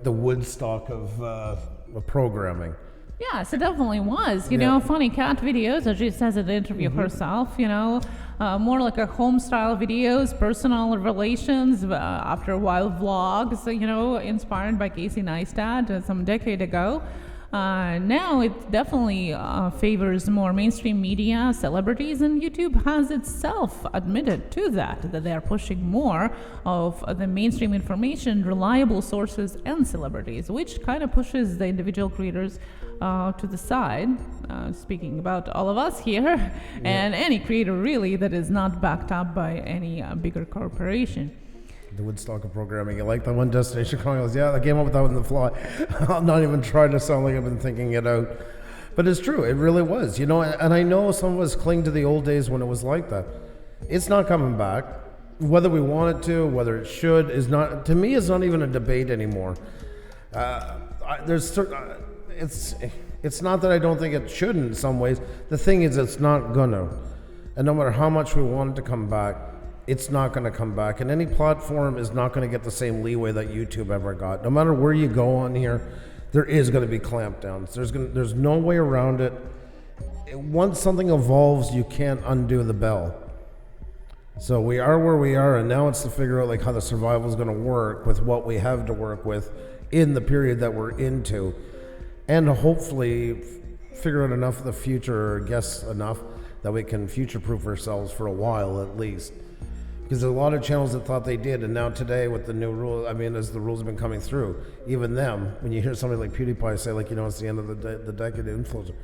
Woodstock of programming. Yes, it definitely was. You know, funny cat videos, as she says in the interview herself, you know, more like a home style videos, personal relations, after a while vlogs, you know, inspired by Casey Neistat some decade ago. Now it definitely favors more mainstream media, celebrities, and YouTube has itself admitted to that they are pushing more of the mainstream information, reliable sources, and celebrities, which kind of pushes the individual creators to the side, speaking about all of us here, and any creator really that is not backed up by any bigger corporation. The Woodstock of programming. You like that one, Destination Chronicles? Yeah, I came up with that on the fly. I'm not even trying to sound like I've been thinking it out. But it's true. It really was. You know, and I know some of us cling to the old days when it was like that. It's not coming back. Whether we want it to, whether it should, is not, to me, it's not even a debate anymore. It's not that I don't think it should in some ways. The thing is, it's not gonna. And no matter how much we want it to come back, it's not going to come back, and any platform is not going to get the same leeway that YouTube ever got. No matter where you go on here, there is going to be clampdowns. There's no way around it. Once something evolves, you can't undo the bell. So we are where we are, and now it's to figure out like how the survival is going to work with what we have to work with in the period that we're into, and to hopefully figure out enough of the future, or guess enough that we can future-proof ourselves for a while at least. Because there's a lot of channels that thought they did, and now today with the new rule, I mean, as the rules have been coming through, even them, when you hear somebody like PewDiePie say, like, you know, it's the end of the decade of influencer,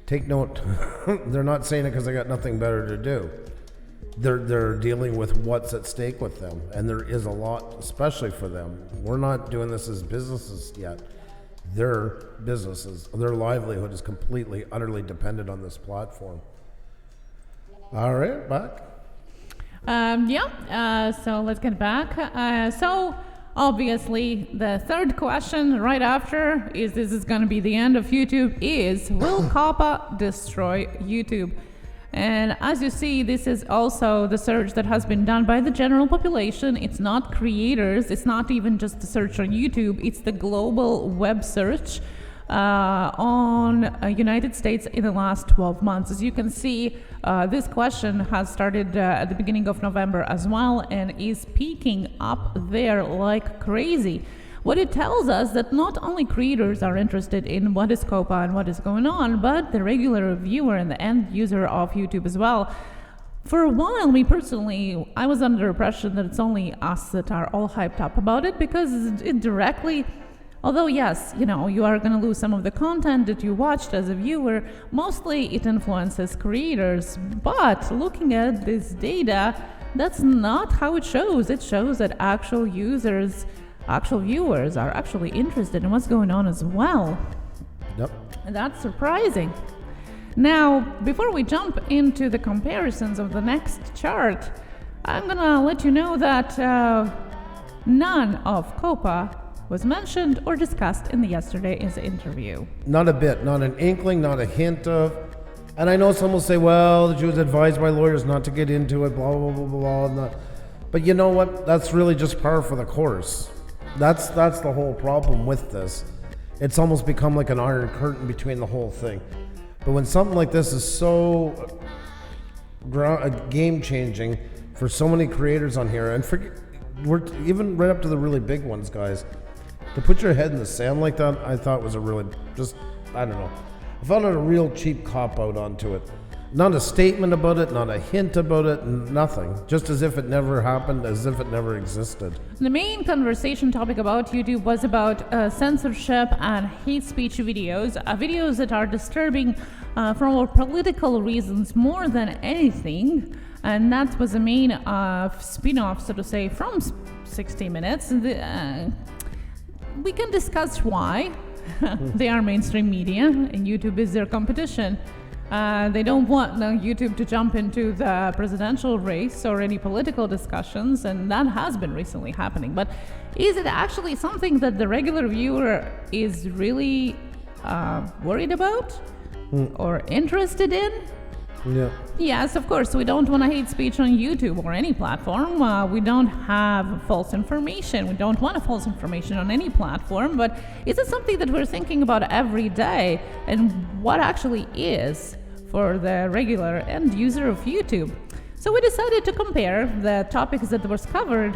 take note, they're not saying it because they got nothing better to do. They're dealing with what's at stake with them, and there is a lot, especially for them. We're not doing this as businesses yet. Their businesses, their livelihood is completely, utterly dependent on this platform. All right, back. So let's get back. So obviously the third question right after is this is going to be the end of YouTube is, will Coppa destroy YouTube? And as you see, this is also the search that has been done by the general population. It's not creators. It's not even just the search on YouTube. It's the global web search on United States in the last 12 months. As you can see, this question has started at the beginning of November as well and is peaking up there like crazy. What it tells us that not only creators are interested in what is Coppa and what is going on, but the regular viewer and the end user of YouTube as well. For a while, me personally, I was under the impression that it's only us that are all hyped up about it because it directly, although yes, you know, you are going to lose some of the content that you watched as a viewer, mostly it influences creators. But looking at this data, that's not how it shows. It shows that actual users, actual viewers are actually interested in what's going on as well. Yep. And that's surprising. Now, before we jump into the comparisons of the next chart, I'm gonna let you know that none of Coppa was mentioned or discussed in yesterday's interview. Not a bit, not an inkling, not a hint of. And I know some will say, well, she was advised by lawyers not to get into it, blah, blah, blah, blah, blah. But you know what? That's really just par for the course. That's the whole problem with this. It's almost become like an iron curtain between the whole thing. But when something like this is so game-changing for so many creators on here, and we're even right up to the really big ones, guys, to put your head in the sand like that, I thought was a really, I don't know. I found it a real cheap cop-out onto it. Not a statement about it, not a hint about it, nothing. Just as if it never happened, as if it never existed. The main conversation topic about YouTube was about censorship and hate speech videos, videos that are disturbing for political reasons more than anything. And that was the main spin-off, so to say, from 60 Minutes. We can discuss why. They are mainstream media, and YouTube is their competition. They don't want YouTube to jump into the presidential race or any political discussions, and that has been recently happening. But is it actually something that the regular viewer is really worried about or interested in? Yeah. Yes, of course. We don't want to hate speech on YouTube or any platform. We don't have false information. We don't want false information on any platform. But is it something that we're thinking about every day? And what actually is for the regular end user of YouTube? So we decided to compare the topics that was covered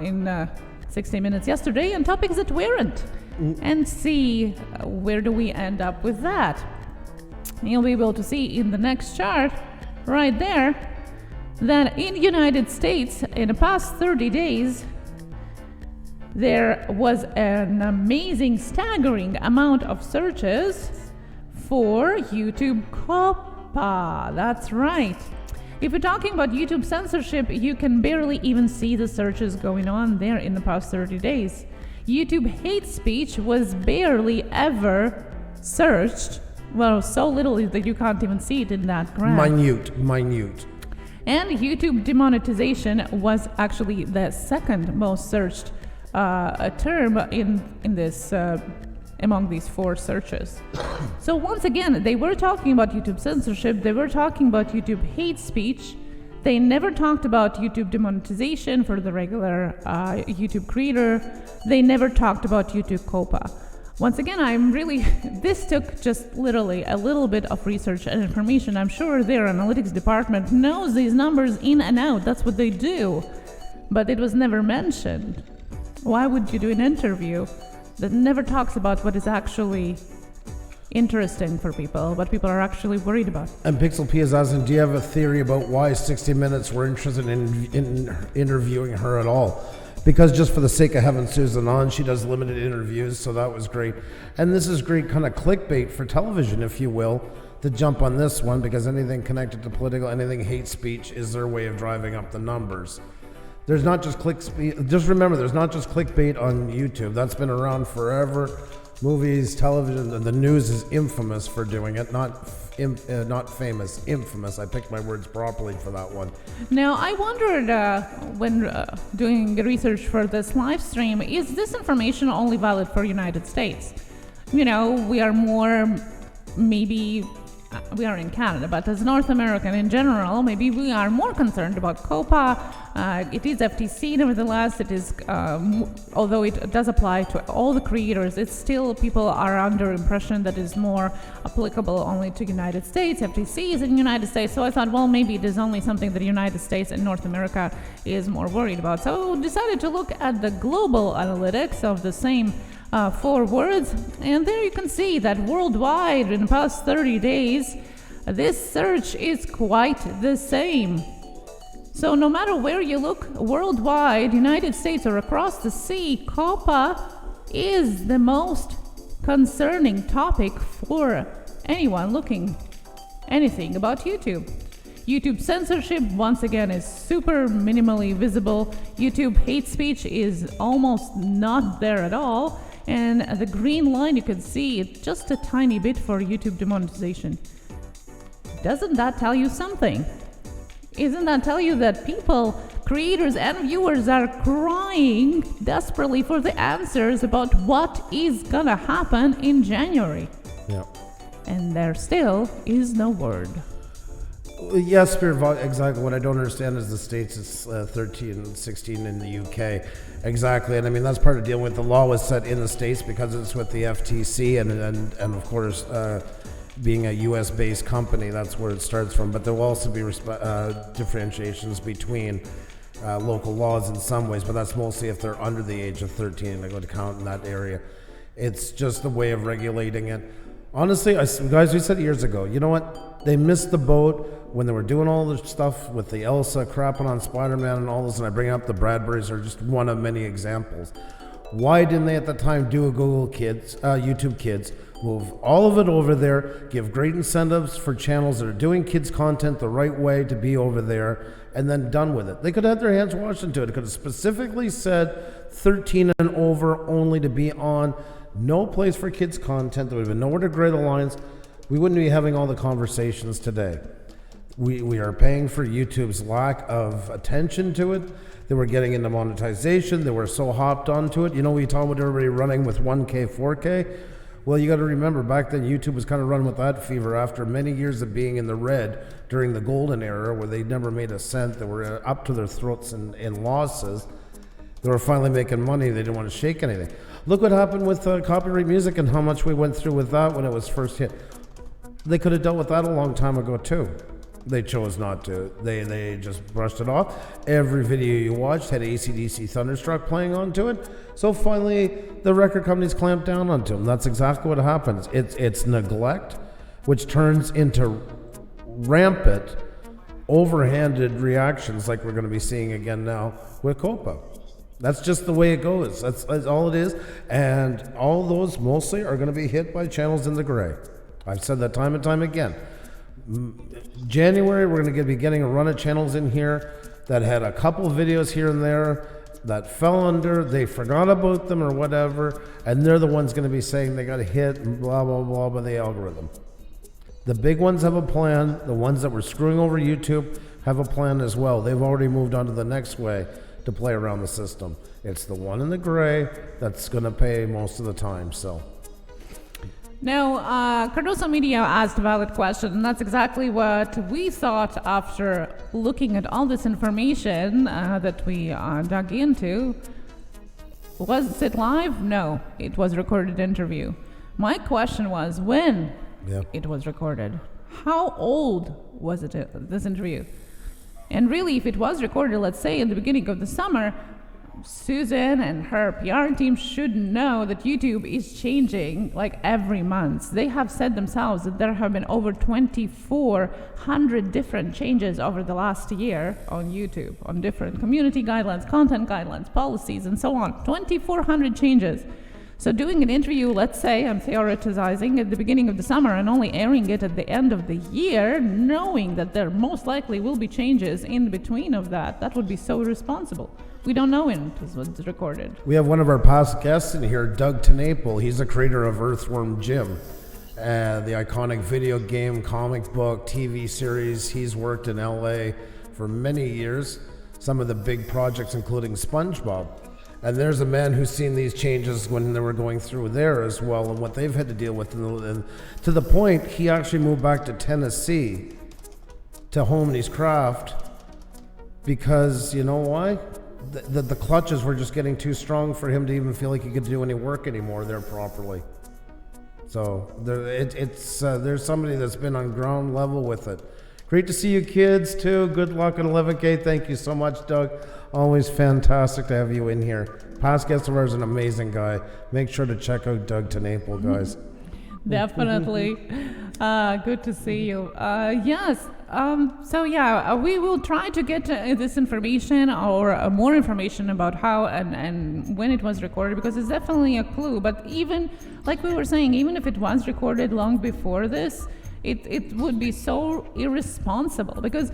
in 60 Minutes yesterday and topics that weren't, and see where do we end up with that. You'll be able to see in the next chart right there that in the United States in the past 30 days there was an amazing, staggering amount of searches for YouTube Coppa. That's right. If you're talking about YouTube censorship, you can barely even see the searches going on there in the past 30 days. YouTube hate speech was barely ever searched. Well, so little that you can't even see it in that graph. Minute. And YouTube demonetization was actually the second most searched term in this among these four searches. So once again, they were talking about YouTube censorship. They were talking about YouTube hate speech. They never talked about YouTube demonetization for the regular YouTube creator. They never talked about YouTube Coppa. Once again, this took just literally a little bit of research and information. I'm sure their analytics department knows these numbers in and out. That's what they do. But it was never mentioned. Why would you do an interview that never talks about what is actually interesting for people, what people are actually worried about? And Pixel P is asking, do you have a theory about why 60 Minutes were interested in interviewing her at all? Because just for the sake of having Susan on, she does limited interviews, so that was great. And this is great kind of clickbait for television, if you will, to jump on this one, because anything connected to political, anything hate speech is their way of driving up the numbers. There's not just just remember, there's not just clickbait on YouTube. That's been around forever. Movies, television, the news is infamous for doing it, not famous, infamous. I picked my words properly for that one. Now, I wondered when doing research for this live stream, is this information only valid for United States? You know, we are in Canada, but as North American in general, maybe we are more concerned about Coppa. It is FTC, nevertheless, it is, although it does apply to all the creators, it's still, people are under impression that is more applicable only to United States. FTC is in United States, so I thought, well, maybe it is only something that the United States and North America is more worried about. So decided to look at the global analytics of the same 4 words, and there you can see that worldwide in the past 30 days, this search is quite the same. So no matter where you look worldwide, United States or across the sea, Coppa is the most concerning topic for anyone looking anything about YouTube. YouTube censorship, once again, is super minimally visible. YouTube hate speech is almost not there at all. And the green line, you can see it's just a tiny bit for YouTube demonetization. Doesn't that tell you something? Isn't that tell you that people, creators and viewers are crying desperately for the answers about what is gonna happen in January? Yeah. And there still is no word. Yes, exactly. What I don't understand is the States is 13 and 16 in the UK. Exactly. And I mean, that's part of dealing with the law was set in the States because it's with the FTC and of course, being a US-based company, that's where it starts from. But there will also be differentiations between local laws in some ways, but that's mostly if they're under the age of 13. They go to count in that area. It's just a way of regulating it. Honestly, guys, we said years ago, you know what? They missed the boat when they were doing all this stuff with the Elsa crapping on Spider-Man and all this, and I bring up the Bradburys are just one of many examples. Why didn't they at the time do a YouTube Kids, move all of it over there, give great incentives for channels that are doing kids content the right way to be over there, and then done with it? They could have had their hands washed into it. It could have specifically said 13 and over only to be on, no place for kids content. There would have been nowhere to gray the lines. We wouldn't be having all the conversations today. We are paying for YouTube's lack of attention to it. They were getting into monetization. They were so hopped onto it. You know, we talk about everybody running with 1K, 4K. Well, you got to remember, back then YouTube was kind of running with that fever after many years of being in the red during the golden era where they never made a cent. They were up to their throats in losses. They were finally making money. They didn't want to shake anything. Look what happened with copyright music and how much we went through with that when it was first hit. They could have dealt with that a long time ago too. They chose not to. They just brushed it off. Every video you watched had AC/DC Thunderstruck playing onto it. So finally, the record companies clamped down onto them. That's exactly what happens. It's neglect, which turns into rampant, overhanded reactions like we're going to be seeing again now with Coppa. That's just the way it goes. That's all it is. And all those mostly are going to be hit by channels in the gray. I've said that time and time again. January, we're going to be getting a run of channels in here that had a couple videos here and there that fell under, they forgot about them or whatever, and they're the ones going to be saying they got hit and blah, blah, blah by the algorithm. The big ones have a plan. The ones that were screwing over YouTube have a plan as well. They've already moved on to the next way to play around the system. It's the one in the gray that's going to pay most of the time, so... Now, Cardoso Media asked a valid question, and that's exactly what we thought after looking at all this information that we dug into. Was it live? No, it was recorded interview. My question was when it was recorded. How old was it, this interview? And really, if it was recorded, let's say in the beginning of the summer, Susan and her PR team should know that YouTube is changing like every month. They have said themselves that there have been over 2,400 different changes over the last year on YouTube, on different community guidelines, content guidelines, policies, and so on. 2,400 changes. So doing an interview, let's say, I'm theoretizing, at the beginning of the summer and only airing it at the end of the year, knowing that there most likely will be changes in between of that would be so irresponsible. We don't know when it was recorded. We have one of our past guests in here, Doug Tenaple. He's the creator of Earthworm Jim, the iconic video game, comic book, TV series. He's worked in LA for many years, some of the big projects including SpongeBob. And there's a man who's seen these changes when they were going through there as well and what they've had to deal with. And to the point, he actually moved back to Tennessee to hone his craft because, you know why? The clutches were just getting too strong for him to even feel like he could do any work anymore there properly. So there's somebody that's been on ground level with it. Great to see you kids too. Good luck at 11K. Thank you so much, Doug. Always fantastic to have you in here. Past guest of ours, an amazing guy. Make sure to check out Doug Tenaple, guys. Definitely. Good to see you. Yes. We will try to get this information or more information about how and when it was recorded, because it's definitely a clue. But even, like we were saying, even if it was recorded long before this, it would be so irresponsible, because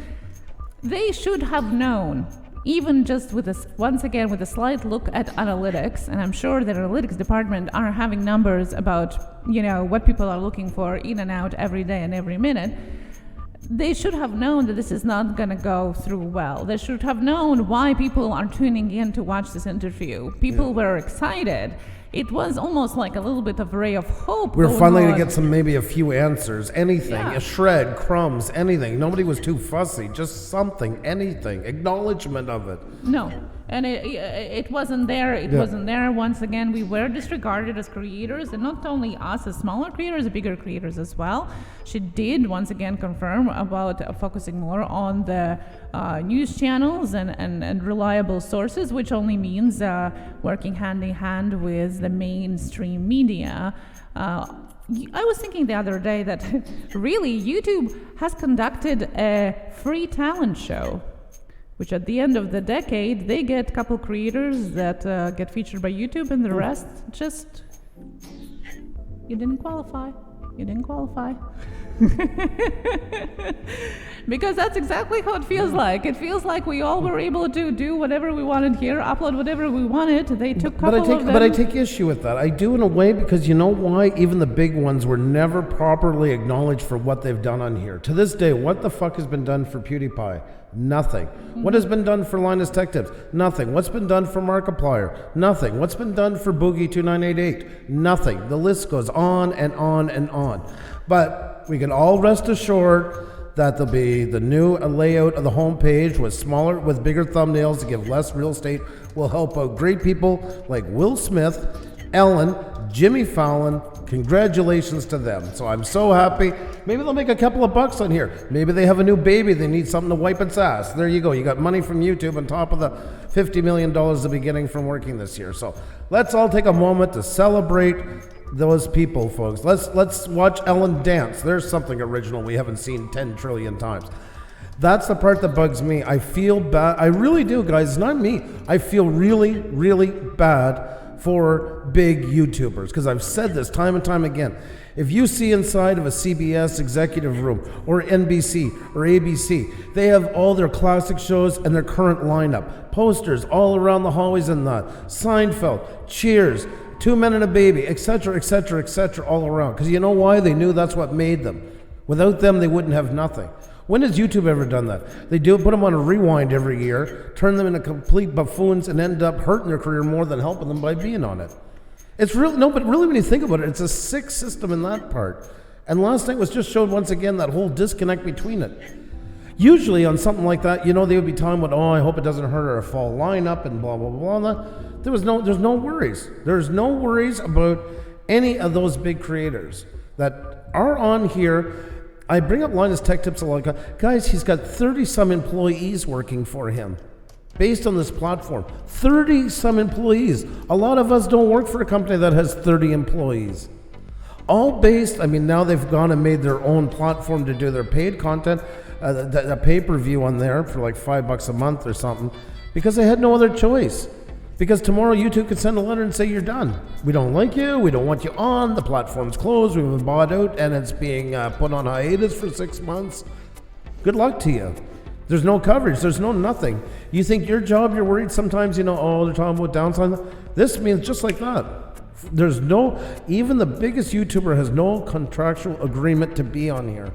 they should have known, even just with this, once again, with a slight look at analytics, and I'm sure the analytics department are having numbers about, what people are looking for in and out every day and every minute. They should have known that this is not going to go through well. They should have known why people are tuning in to watch this interview. People were excited. It was almost like a little bit of a ray of hope. We were finally going to get maybe a few answers, anything, a shred, crumbs, anything. Nobody was too fussy, just something, anything, acknowledgement of it. No, and it wasn't there. It wasn't there. Once again, we were disregarded as creators, and not only us as smaller creators, bigger creators as well. She did once again confirm about focusing more on the news channels and reliable sources, which only means working hand in hand with the mainstream media. I was thinking the other day that really YouTube has conducted a free talent show, which at the end of the decade, they get a couple creators that get featured by YouTube, and the rest just, you didn't qualify. You didn't qualify. Because that's exactly how it feels like. It feels like we all were able to do whatever we wanted here, upload whatever we wanted. They took a couple of them. But I take issue with that. I do in a way, because you know why? Even the big ones were never properly acknowledged for what they've done on here. To this day, what the fuck has been done for PewDiePie? Nothing. What has been done for Linus Tech Tips? Nothing. What's been done for Markiplier? Nothing. What's been done for Boogie2988? Nothing. The list goes on and on and on. But we can all rest assured that there'll be the new layout of the homepage with bigger thumbnails to give less real estate. Will help out great people like Will Smith, Ellen, Jimmy Fallon. Congratulations to them. So I'm so happy. Maybe they'll make a couple of bucks on here. Maybe they have a new baby. They need something to wipe its ass. There you go. You got money from YouTube on top of the $50 million they'll be getting from working this year. So let's all take a moment to celebrate those people, folks. Let's watch Ellen dance. There's something original we haven't seen 10 trillion times. That's the part that bugs me. I feel bad. I really do, guys. It's not me. I feel really, really bad for big YouTubers, because I've said this time and time again. If you see inside of a CBS executive room or NBC or ABC, they have all their classic shows and their current lineup. Posters all around the hallways and that. Seinfeld, Cheers, Two Men and a Baby, etc., etc., etc., all around. Because you know why? They knew that's what made them. Without them, they wouldn't have nothing. When has YouTube ever done that? They do put them on a rewind every year, turn them into complete buffoons, and end up hurting their career more than helping them by being on it. It's really, no, but really when you think about it, it's a sick system in that part. And last night was just showed once again that whole disconnect between it. Usually on something like that, they would be talking about, I hope it doesn't hurt our fall lineup and blah, blah, blah, blah. There's no worries. There's no worries about any of those big creators that are on here. I bring up Linus Tech Tips a lot. Guys, he's got 30-some employees working for him based on this platform. 30-some employees. A lot of us don't work for a company that has 30 employees. All based, now they've gone and made their own platform to do their paid content, a pay-per-view on there for like $5 a month or something, because they had no other choice. Because tomorrow YouTube could send a letter and say you're done. We don't like you. We don't want you on. The platform's closed. We've been bought out, and it's being put on hiatus for 6 months. Good luck to you. There's no coverage. There's no nothing. You think your job, you're worried sometimes, they're talking about downside. This means just like that. There's even the biggest YouTuber has no contractual agreement to be on here.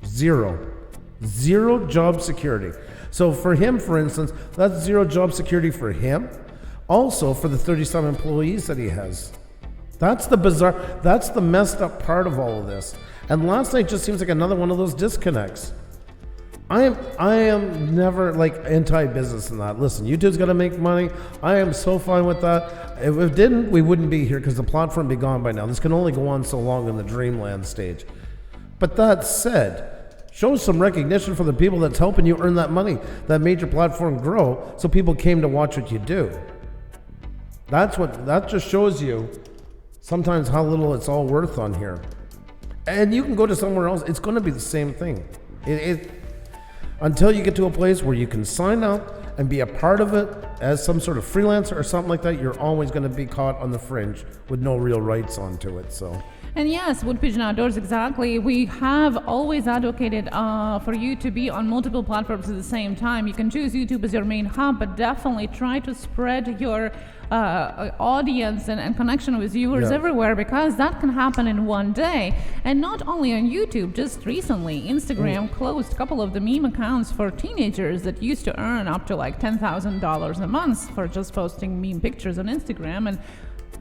Zero job security. So for him, for instance, that's zero job security for him. Also for the 30-some employees that he has. That's the messed up part of all of this. And last night just seems like another one of those disconnects. I am never like anti-business in that. Listen, YouTube's got to make money. I am so fine with that. If it didn't, we wouldn't be here because the platform would be gone by now. This can only go on so long in the dreamland stage. But that said, show some recognition for the people that's helping you earn that money, that made your platform grow, so people came to watch what you do. That just shows you sometimes how little it's all worth on here. And you can go to somewhere else, it's going to be the same thing. Until you get to a place where you can sign up and be a part of it as some sort of freelancer or something like that, you're always going to be caught on the fringe with no real rights onto it. So. And yes, Wood Pigeon Outdoors, exactly. We have always advocated for you to be on multiple platforms at the same time. You can choose YouTube as your main hub, but definitely try to spread your audience and connection with viewers everywhere, because that can happen in one day. And not only on YouTube, just recently, Instagram closed a couple of the meme accounts for teenagers that used to earn up to like $10,000 a month for just posting meme pictures on Instagram. And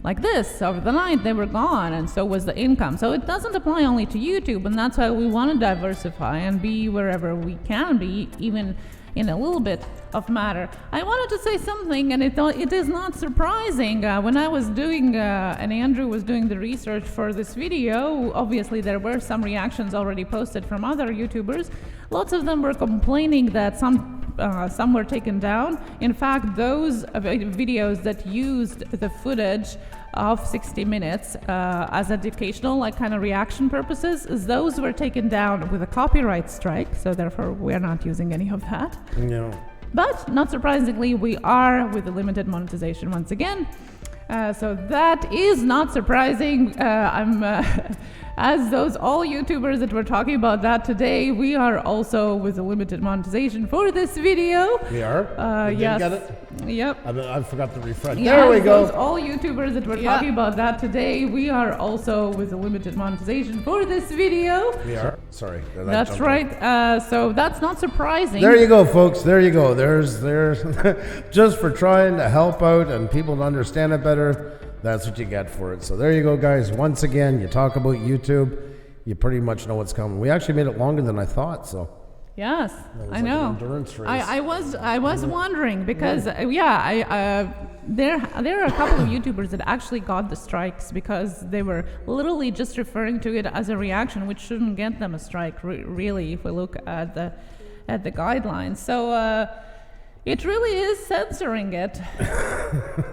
like this, over the night they were gone, and so was the income. So it doesn't apply only to YouTube, and that's why we want to diversify and be wherever we can be, even in a little bit of matter. I wanted to say something, and it is not surprising. When I was doing, and Andrew was doing the research for this video, obviously there were some reactions already posted from other YouTubers. Lots of them were complaining that some were taken down. In fact, those videos that used the footage of 60 minutes as educational, like kind of reaction purposes, those were taken down with a copyright strike, so therefore we're not using any of that. No. But not surprisingly, we are with the limited monetization once again. So that is not surprising. As those all YouTubers that were talking about that today, we are also with a limited monetization for this video. We are? Yes. Get it? Yep. I forgot to refresh. Yeah, there we go. Those all YouTubers that were talking about that today, we are also with a limited monetization for this video. We are? Sorry. That's right. So that's not surprising. There you go, folks. There you go. There's just for trying to help out and people to understand it better. That's what you get for it. So there you go, guys. Once again, you talk about YouTube, you pretty much know what's coming. We actually made it longer than I thought, so. Yes, I know. Like an endurance race. I was wondering because there are a couple of YouTubers that actually got the strikes because they were literally just referring to it as a reaction, which shouldn't get them a strike, really, if we look at the guidelines. So. It really is censoring it.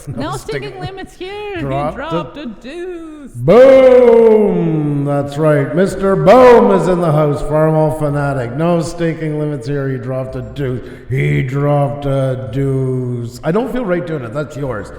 No sticking limits here. He dropped a deuce. Boom! That's right. Mr. Boom is in the house. Farmall Fanatic. No sticking limits here. He dropped a deuce. He dropped a deuce. I don't feel right doing it. That's yours.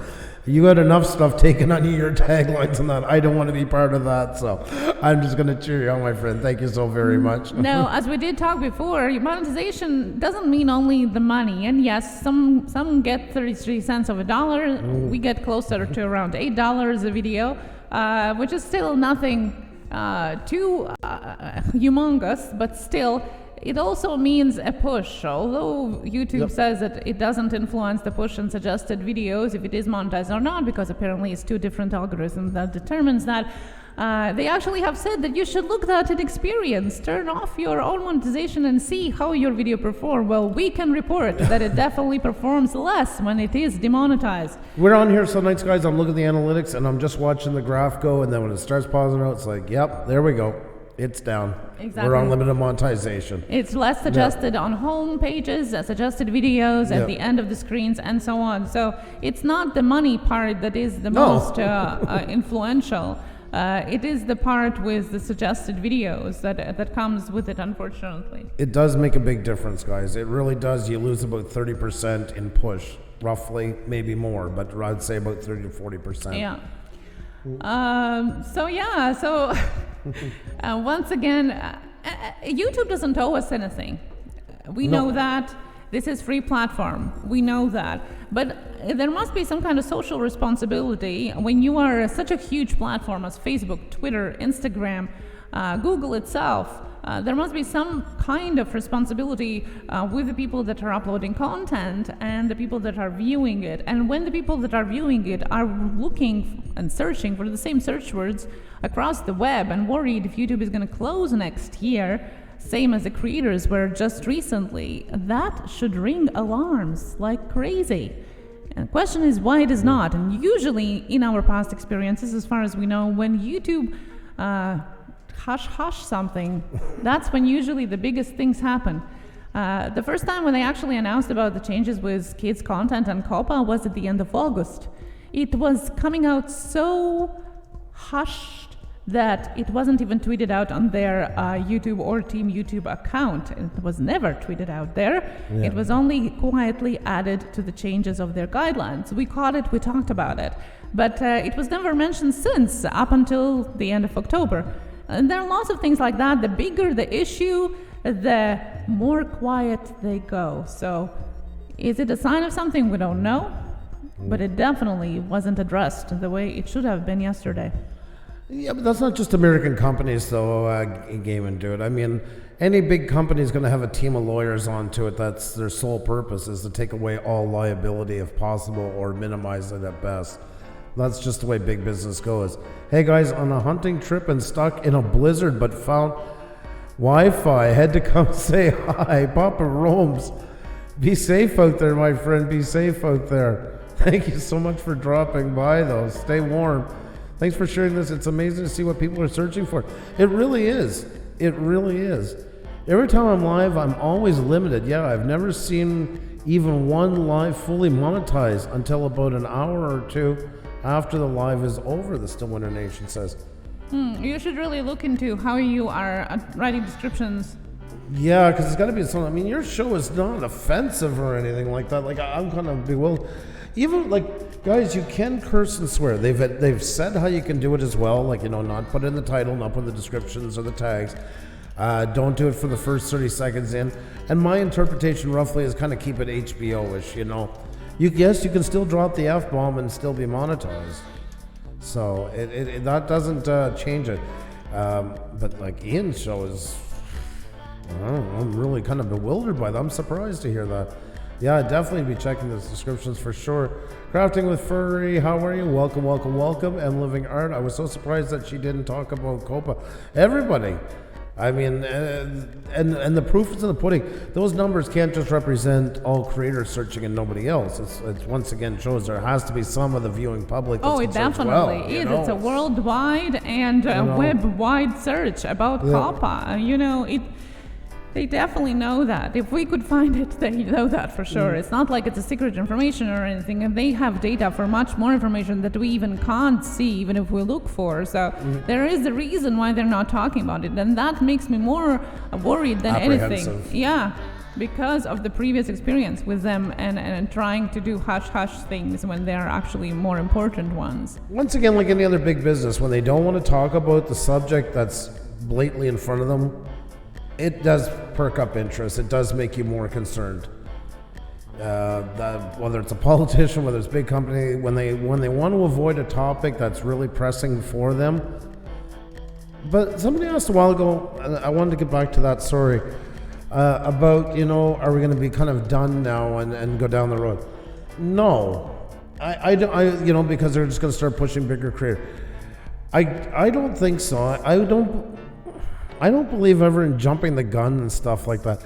You got enough stuff taken on your taglines and that. I don't want to be part of that, so I'm just going to cheer you on, my friend. Thank you so very much. No, as we did talk before, monetization doesn't mean only the money. And yes, some get 33 cents of a dollar. We get closer to around $8 a video, which is still nothing too humongous, but still, it also means a push. Although YouTube says that it doesn't influence the push and suggested videos if it is monetized or not, because apparently it's two different algorithms that determines that. They actually have said that you should look at an experience, turn off your own monetization and see how your video performs. Well, we can report that it definitely performs less when it is demonetized. We're on here some nights, guys. I'm looking at the analytics and I'm just watching the graph go, and then when it starts pausing out, it's like, yep, there we go. It's down. Exactly. We're on limited monetization. It's less suggested on home pages, suggested videos at the end of the screens, and so on. So it's not the money part that is the most influential. It is the part with the suggested videos that comes with it, unfortunately. It does make a big difference, guys. It really does. You lose about 30% in push, roughly, maybe more, but I'd say about 30 to 40%. Yeah. So once again, YouTube doesn't owe us anything. We know that. This is free platform. We know that. But there must be some kind of social responsibility when you are such a huge platform as Facebook, Twitter, Instagram, Google itself. There must be some kind of responsibility with the people that are uploading content and the people that are viewing it. And when the people that are viewing it are looking and searching for the same search words across the web and worried if YouTube is going to close next year, same as the creators were just recently, that should ring alarms like crazy. And the question is why it is not. And usually in our past experiences, as far as we know, when YouTube hush something, that's when usually the biggest things happen. The first time when they actually announced about the changes with kids content and Coppa was at the end of August. It was coming out so hushed that it wasn't even tweeted out on their YouTube or Team YouTube account. It was never tweeted out there. It was only quietly added to the changes of their guidelines. We caught it, we talked about it, but it was never mentioned since, up until the end of October. And there are lots of things like that. The bigger the issue, the more quiet they go. So is it a sign of something? We don't know, but it definitely wasn't addressed the way it should have been yesterday. Yeah, but that's not just American companies, though, game into it. I mean, any big company is going to have a team of lawyers onto it. That's their sole purpose, is to take away all liability if possible or minimize it at best. That's just the way big business goes. Hey, guys, on a hunting trip and stuck in a blizzard but found Wi-Fi. Had to come say hi. Papa roams. Be safe out there, my friend. Be safe out there. Thank you so much for dropping by, though. Stay warm. Thanks for sharing this. It's amazing to see what people are searching for. It really is. It really is. Every time I'm live, I'm always limited. Yeah, I've never seen even one live fully monetized until about an hour or two after the live is over, the Still Winter Nation says. You should really look into how you are writing descriptions. Yeah, because it's got to be something. I mean, your show is not offensive or anything like that. Like, I'm kind of bewildered. Even, like, guys, you can curse and swear. They've said how you can do it as well. Like, you know, not put in the title, not put in the descriptions or the tags. Don't do it for the first 30 seconds in. And my interpretation roughly is kind of keep it HBO-ish, you know. Yes, you can still drop the F-bomb and still be monetized. So that doesn't change it. But like Ian's show is, I don't know, I'm really kind of bewildered by that. I'm surprised to hear that. Yeah, I'd definitely be checking the descriptions for sure. Crafting with Furry, how are you? Welcome, welcome, welcome. And Living Art, I was so surprised that she didn't talk about Coppa. Everybody. I mean, and the proof is in the pudding. Those numbers can't just represent all creators searching and nobody else. It's once again shows there has to be some of the viewing public. Oh, it definitely is. It's a worldwide and web-wide search about Coppa. You know, they definitely know that. If we could find it, they know that for sure. It's not like it's a secret information or anything. And they have data for much more information that we even can't see, even if we look for. So there is a reason why they're not talking about it. And that makes me more worried than anything. Yeah, because of the previous experience with them and trying to do hush-hush things when they are actually more important ones. Once again, like any other big business, when they don't want to talk about the subject that's blatantly in front of them, it does perk up interest. It does make you more concerned. Whether it's a politician, whether it's a big company, when they want to avoid a topic that's really pressing for them. But somebody asked a while ago, and I wanted to get back to that, sorry. about, are we going to be kind of done now and go down the road? No, I don't, because they're just going to start pushing bigger creators. I don't think so. I don't believe ever in jumping the gun and stuff like that.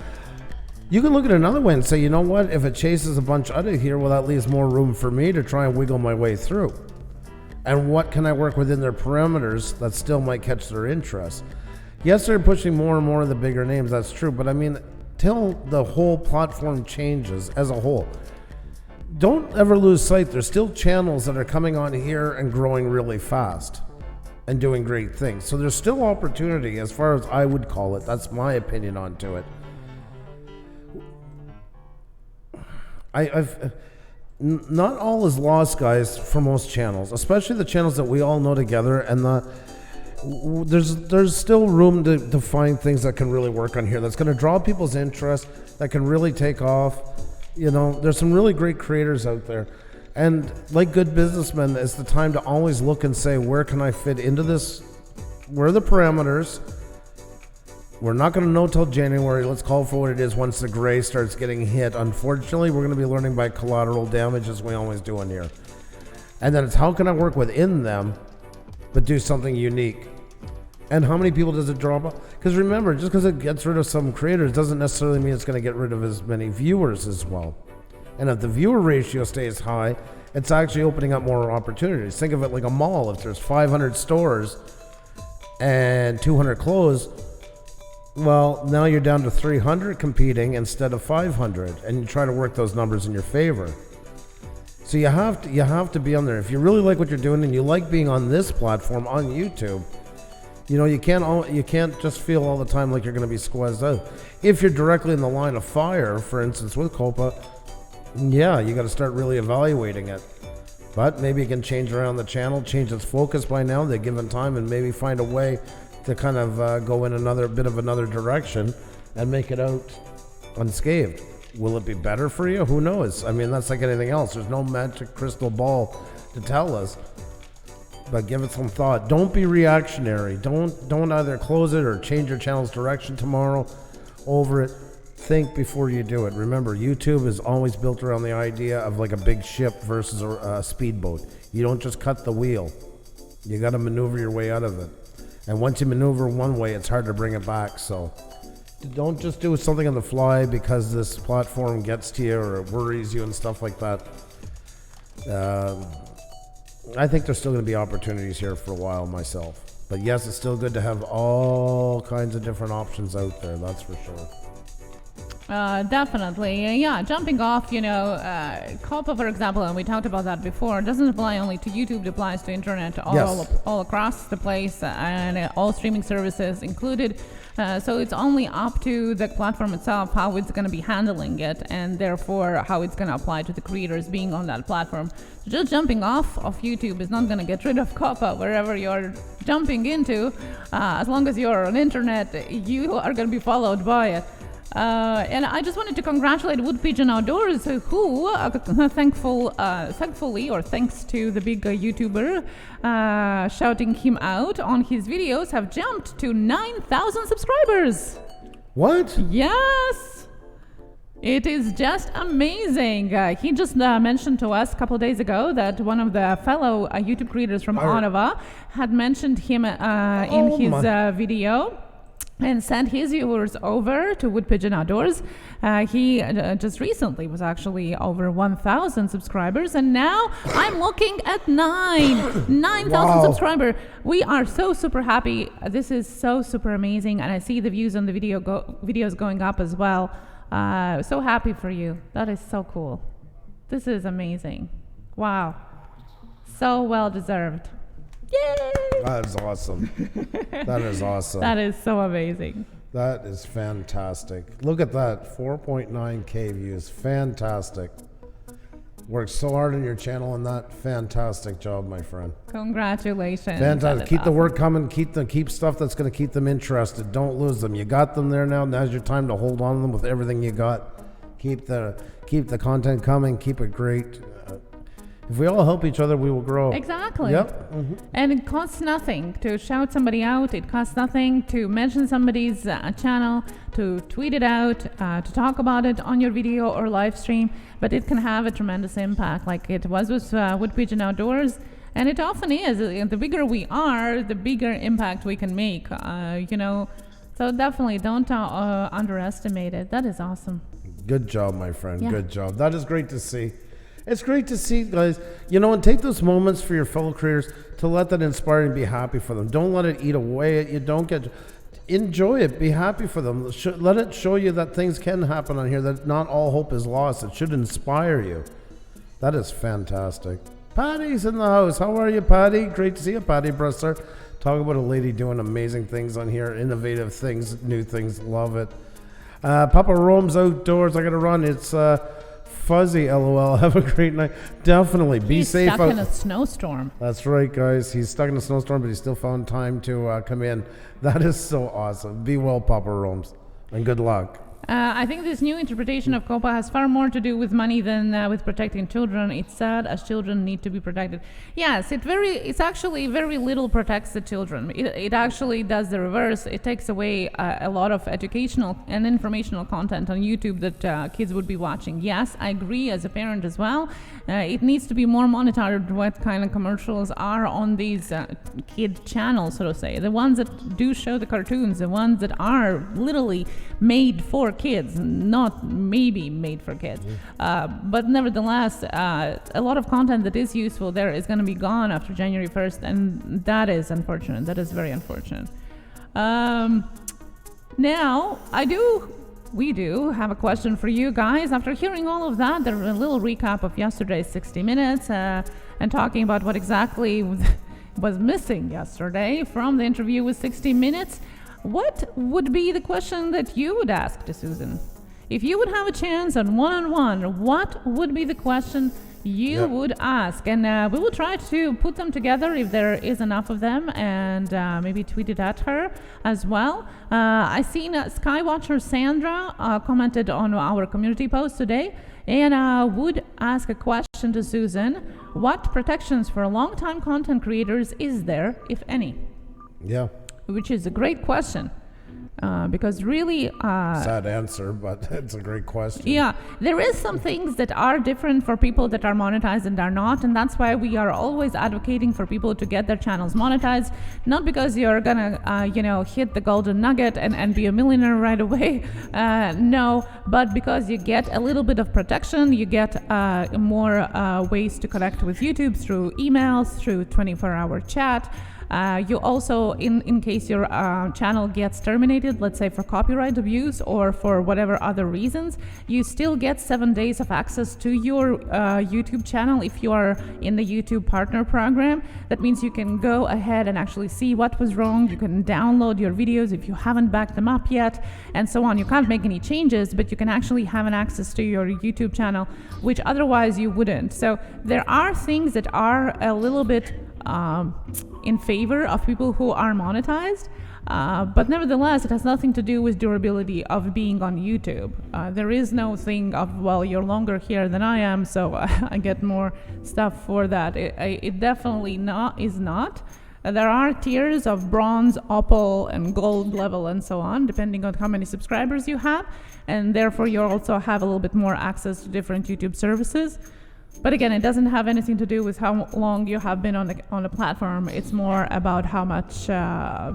You can look at another way and say, you know what, if it chases a bunch out of here, well, that leaves more room for me to try and wiggle my way through. And what can I work within their parameters that still might catch their interest? Yes, they're pushing more and more of the bigger names, that's true, but I mean, till the whole platform changes as a whole, don't ever lose sight, there's still channels that are coming on here and growing really fast and doing great things. So there's still opportunity, as far as I would call it. That's my opinion onto it. Not all is lost, guys, for most channels, especially the channels that we all know together, and there's still room to find things that can really work on here, that's going to draw people's interest, that can really take off. There's some really great creators out there, and like good businessmen, it's the time to always look and say, where can I fit into this? Where are the parameters? We're not going to know till January. Let's call for what it is once the gray starts getting hit. Unfortunately, we're going to be learning by collateral damage, as we always do in here. And then it's how can I work within them, but do something unique? And how many people does it draw? Because remember, just because it gets rid of some creators doesn't necessarily mean it's going to get rid of as many viewers as well. And if the viewer ratio stays high, it's actually opening up more opportunities. Think of it like a mall. If there's 500 stores and 200 close, well, now you're down to 300 competing instead of 500, and you try to work those numbers in your favor. So you have to be on there. If you really like what you're doing and you like being on this platform on YouTube, you can't just feel all the time like you're going to be squeezed out. If you're directly in the line of fire, for instance with Coppa, yeah, you got to start really evaluating it. But maybe you can change around the channel, change its focus by now, the given time, and maybe find a way to kind of go in another direction and make it out unscathed. Will it be better for you? Who knows? I mean, that's like anything else. There's no magic crystal ball to tell us. But give it some thought. Don't be reactionary. Don't either close it or change your channel's direction tomorrow over it. Think before you do it. Remember, YouTube is always built around the idea of like a big ship versus a speedboat. You don't just cut the wheel. You got to maneuver your way out of it. And once you maneuver one way, it's hard to bring it back. So don't just do something on the fly because this platform gets to you or it worries you and stuff like that. I think there's still going to be opportunities here for a while myself. But yes, it's still good to have all kinds of different options out there. That's for sure. Definitely. Yeah, jumping off, Coppa, for example, and we talked about that before, doesn't apply only to YouTube, it applies to internet all across the place, and all streaming services included. So it's only up to the platform itself how it's going to be handling it, and therefore how it's going to apply to the creators being on that platform. So just jumping off of YouTube is not going to get rid of Coppa wherever you're jumping into. As long as you're on internet, you are going to be followed by it. And I just wanted to congratulate Wood Pigeon Outdoors, who, thankfully, or thanks to the big YouTuber shouting him out on his videos, have jumped to 9,000 subscribers. What? Yes! It is just amazing. He just mentioned to us a couple of days ago that one of the fellow YouTube creators from Ottawa had mentioned him in his video. And sent his viewers over to Wood Pigeon Outdoors. He just recently was actually over 1,000 subscribers, and now I'm looking at 9,000 subscribers. We are so super happy. This is so super amazing, and I see the views on the videos going up as well. So happy for you. That is so cool. This is amazing. Wow, so well deserved. Yay! That is awesome. That is awesome. That is so amazing. That is fantastic. Look at that, 4.9K views. Fantastic. Worked so hard on your channel and that. Fantastic job, my friend. Congratulations. Fantastic. Keep the work coming. Keep stuff that's going to keep them interested. Don't lose them. You got them there now. Now's your time to hold on to them with everything you got. Keep the content coming. Keep it great. If we all help each other, we will grow. Exactly. Yep. And it costs nothing to shout somebody out. It costs nothing to mention somebody's channel, to tweet it out, to talk about it on your video or live stream. But it can have a tremendous impact, like it was with Wood Pigeon Outdoors. And it often is. The bigger we are, the bigger impact we can make. So definitely don't underestimate it. That is awesome. Good job, my friend. Yeah. Good job. That is great to see. It's great to see, guys, and take those moments for your fellow creators to let that inspire and be happy for them. Don't let it eat away at you. Enjoy it. Be happy for them. Let it show you that things can happen on here, that not all hope is lost. It should inspire you. That is fantastic. Patty's in the house. How are you, Patty? Great to see you, Patty Brusser. Talk about a lady doing amazing things on here, innovative things, new things. Love it. Papa roams outdoors. I got to run. It's fuzzy, LOL. Have a great night. Definitely. Be safe. He's stuck in a snowstorm. That's right, guys. He's stuck in a snowstorm, but he still found time to come in. That is so awesome. Be well, Papa Roams, and good luck. I think this new interpretation of Coppa has far more to do with money than with protecting children. It's sad, as children need to be protected. Yes, it's actually very little protects the children. It actually does the reverse. It takes away a lot of educational and informational content on YouTube that kids would be watching. Yes, I agree as a parent as well. It needs to be more monitored what kind of commercials are on these kid channels, so to say. The ones that do show the cartoons, the ones that are literally made for kids, not maybe made for kids. But nevertheless, a lot of content that is useful there is going to be gone after January 1st, and that is unfortunate. That is very unfortunate. Now, we do have a question for you guys. After hearing all of that, there's a little recap of yesterday's 60 Minutes and talking about what exactly was missing yesterday from the interview with 60 Minutes. What would be the question that you would ask to Susan? If you would have a chance on one-on-one, what would be the question you would ask? And we will try to put them together if there is enough of them, and maybe tweet it at her as well. I seen Skywatcher Sandra commented on our community post today, and would ask a question to Susan. What protections for long-time content creators is there, if any? Yeah. Which is a great question, because really... sad answer, but it's a great question. Yeah, there is some things that are different for people that are monetized and are not, and that's why we are always advocating for people to get their channels monetized, not because you're gonna, hit the golden nugget and be a millionaire right away, no, but because you get a little bit of protection, you get more ways to connect with YouTube through emails, through 24-hour chat. You also, in case your channel gets terminated, let's say for copyright abuse or for whatever other reasons, you still get 7 days of access to your YouTube channel if you are in the YouTube Partner Program. That means you can go ahead and actually see what was wrong. You can download your videos if you haven't backed them up yet, and so on. You can't make any changes, but you can actually have an access to your YouTube channel, which otherwise you wouldn't. So there are things that are a little bit in favor of people who are monetized, but nevertheless, it has nothing to do with durability of being on YouTube. There is no thing of, well, you're longer here than I am, so I get more stuff for that. It definitely is not. There are tiers of bronze, opal, and gold level, and so on, depending on how many subscribers you have, and therefore you also have a little bit more access to different YouTube services. But again, it doesn't have anything to do with how long you have been on the platform. It's more about how much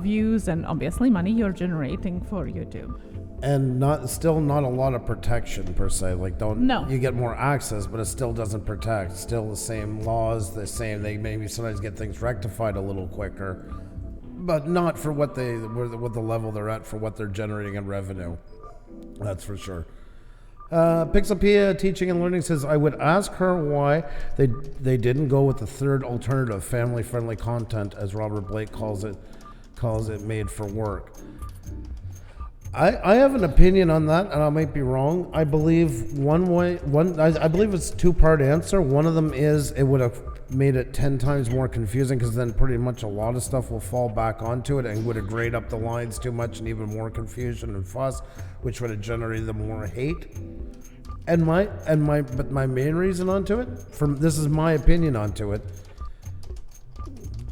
views and obviously money you're generating for YouTube. And still not a lot of protection per se. You get more access, but it still doesn't protect. Still the same laws, the same. They maybe sometimes get things rectified a little quicker, but not for what the level they're at for what they're generating in revenue. That's for sure. Pixapia Teaching and Learning says, I would ask her why they didn't go with the third alternative, family-friendly content, as Robert Blake calls it made for work. I have an opinion on that, and I might be wrong. I believe I believe it's a two-part answer. One of them is it would have made it 10 times more confusing, because then pretty much a lot of stuff will fall back onto it and would have grayed up the lines too much and even more confusion and fuss, which would have generated more hate. And my main reason onto it, this is my opinion onto it,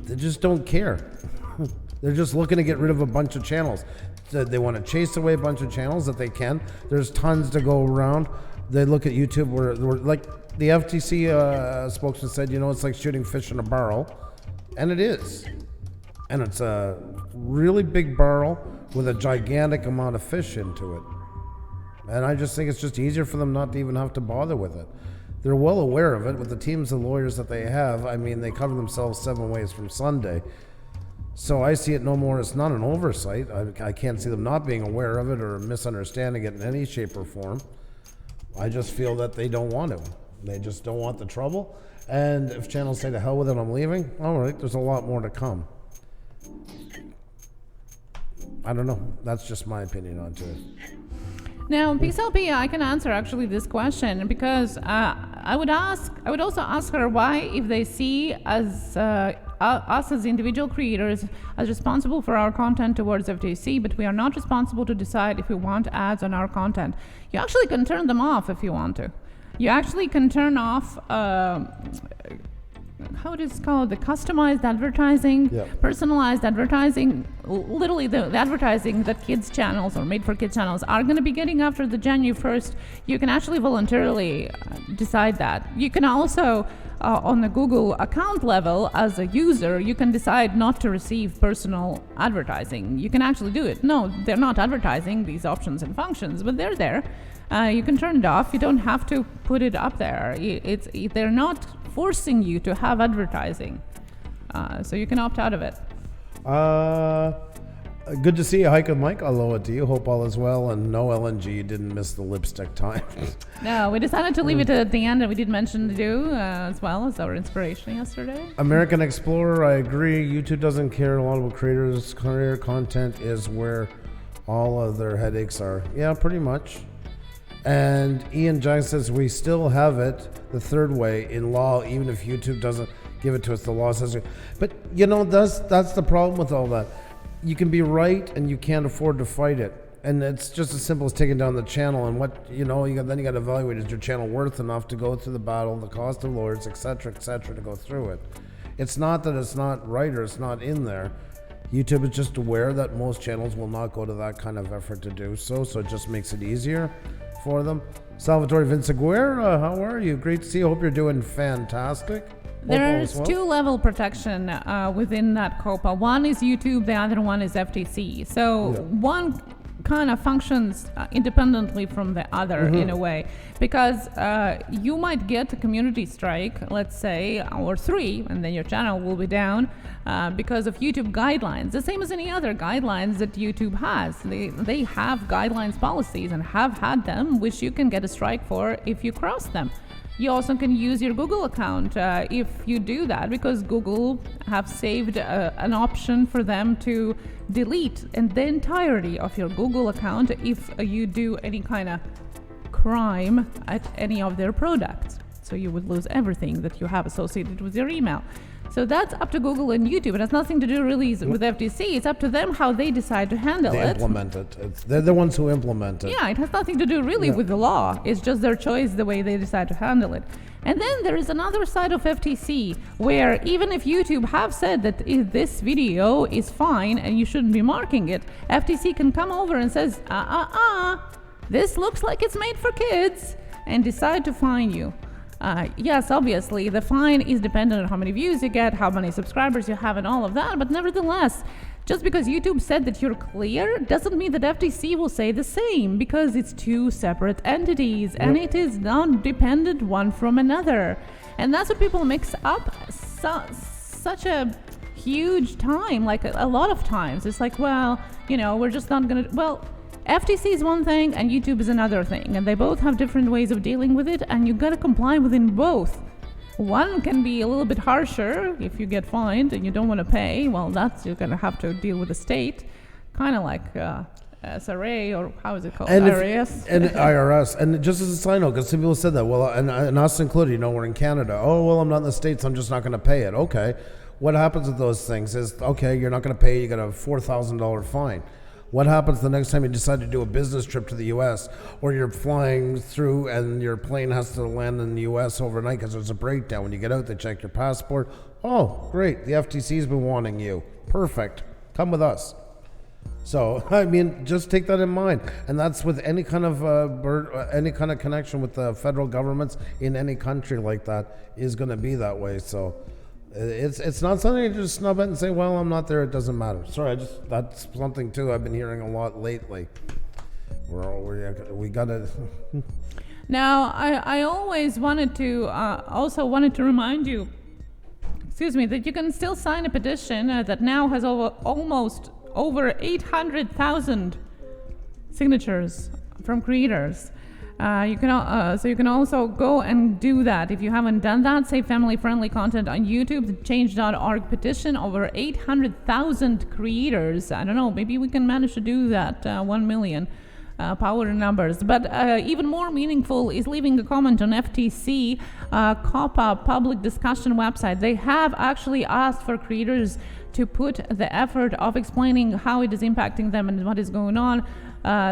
they just don't care. They're just looking to get rid of a bunch of channels. They want to chase away a bunch of channels that they can. There's tons to go around. They look at YouTube where like the FTC spokesman said, it's like shooting fish in a barrel, and it is. And it's a really big barrel with a gigantic amount of fish into it. And I just think it's just easier for them not to even have to bother with it. They're well aware of it with the teams of lawyers that they have. I mean, they cover themselves 7 ways from Sunday. So I see it no more. It's not an oversight. I can't see them not being aware of it or misunderstanding it in any shape or form. I just feel that they don't want to. They just don't want the trouble. And if channels say to hell with it, I'm leaving, all right, there's a lot more to come. I don't know. That's just my opinion on it. Now, PixLP, I can answer actually this question because I would also ask her why, if they see us as individual creators as responsible for our content towards FTC, but we are not responsible to decide if we want ads on our content. You actually can turn them off if you want to. You actually can turn off how it is called, the customized advertising, personalized advertising. Literally the advertising that kids channels or made for kids channels are going to be getting after the January 1st. You can actually voluntarily decide that. You can also on the Google account level as a user, you can decide not to receive personal advertising. You can actually do it. No, they're not advertising these options and functions, but they're there. You can turn it off. You don't have to put it up there. They're not forcing you to have advertising. So you can opt out of it. Good to see you, Hike and Mike. Aloha to you. Hope all is well. And no LNG, you didn't miss the lipstick time. No, we decided to leave it at the end, and we did mention to do as well as our inspiration yesterday. American Explorer, I agree. YouTube doesn't care a lot about creators. Career content is where all of their headaches are. Yeah, pretty much. And Ian Jackson says we still have it the third way in law, even if YouTube doesn't give it to us. The law says it. But that's the problem with all that. You can be right and you can't afford to fight it. And it's just as simple as taking down the channel and what you got to evaluate, is your channel worth enough to go through the battle, the cost of lawyers, etc., to go through it. It's not that it's not right or it's not in there. YouTube is just aware that most channels will not go to that kind of effort to do so it just makes it easier for them. Salvatore Vinciguerra, how are you? Great to see you. Hope you're doing fantastic. There's two-level protection within that Coppa. One is YouTube, the other one is FTC. So one kind of functions independently from the other in a way, because you might get a community strike, let's say, or 3, and then your channel will be down because of YouTube guidelines, the same as any other guidelines that YouTube has. They have guidelines, policies, and have had them, which you can get a strike for if you cross them. You also can use your Google account if you do that, because Google have saved an option for them to delete the entirety of your Google account if you do any kind of crime at any of their products. So you would lose everything that you have associated with your email. So that's up to Google and YouTube. It has nothing to do really with FTC. It's up to them how they decide to handle it. They implement it. They're the ones who implement it. Yeah, it has nothing to do really with the law. It's just their choice, the way they decide to handle it. And then there is another side of FTC where even if YouTube have said that this video is fine and you shouldn't be marking it, FTC can come over and says, this looks like it's made for kids, and decide to fine you. Yes, obviously, the fine is dependent on how many views you get, how many subscribers you have, and all of that. But nevertheless, just because YouTube said that you're clear doesn't mean that FTC will say the same, because it's two separate entities and it is not dependent one from another. And that's what people mix up such a huge time, like a lot of times. It's like, well, we're just not going to... Well, FTC is one thing and YouTube is another thing, and they both have different ways of dealing with it, and you gotta comply within both. One can be a little bit harsher if you get fined and you don't want to pay. Well, that's you're gonna have to deal with the state, kind of like SRA, or how is it called? IRS. And IRS. And just as a side note, because some people said that, well, and us included, we're in Canada. Oh, well, I'm not in the States, I'm just not going to pay it. Okay. What happens with those things is, okay, you're not going to pay, you got a $4,000 fine. What happens the next time you decide to do a business trip to the U.S. or you're flying through and your plane has to land in the U.S. overnight because there's a breakdown? When you get out, they check your passport. Oh, great. The FTC's been wanting you. Perfect. Come with us. So, I mean, just take that in mind. And that's with any kind of any kind of connection with the federal governments in any country like that is going to be that way. So it's not something you just snub it and say, well, I'm not there, it doesn't matter. Sorry, that's something too I've been hearing a lot lately. We got to... Now, I always wanted to, remind you, that you can still sign a petition that now has almost over 800,000 signatures from creators. You can also go and do that. If you haven't done that, say family-friendly content on YouTube, the change.org petition, over 800,000 creators. I don't know, maybe we can manage to do that, 1 million. Power in numbers. But even more meaningful is leaving a comment on FTC Coppa public discussion website. They have actually asked for creators to put the effort of explaining how it is impacting them and what is going on.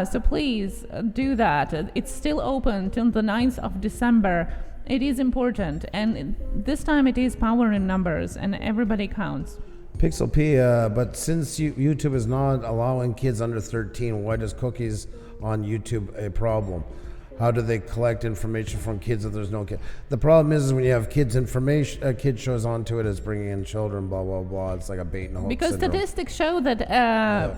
So please do that. It's still open till the 9th of December. It is important. And this time it is power in numbers and everybody counts. Pixel P, but since YouTube is not allowing kids under 13, why does cookies on YouTube a problem? How do they collect information from kids if there's no kid? The problem is when you have kids information, kid shows onto it, it's bringing in children, blah, blah, blah. It's like a bait and hook because syndrome. Statistics show that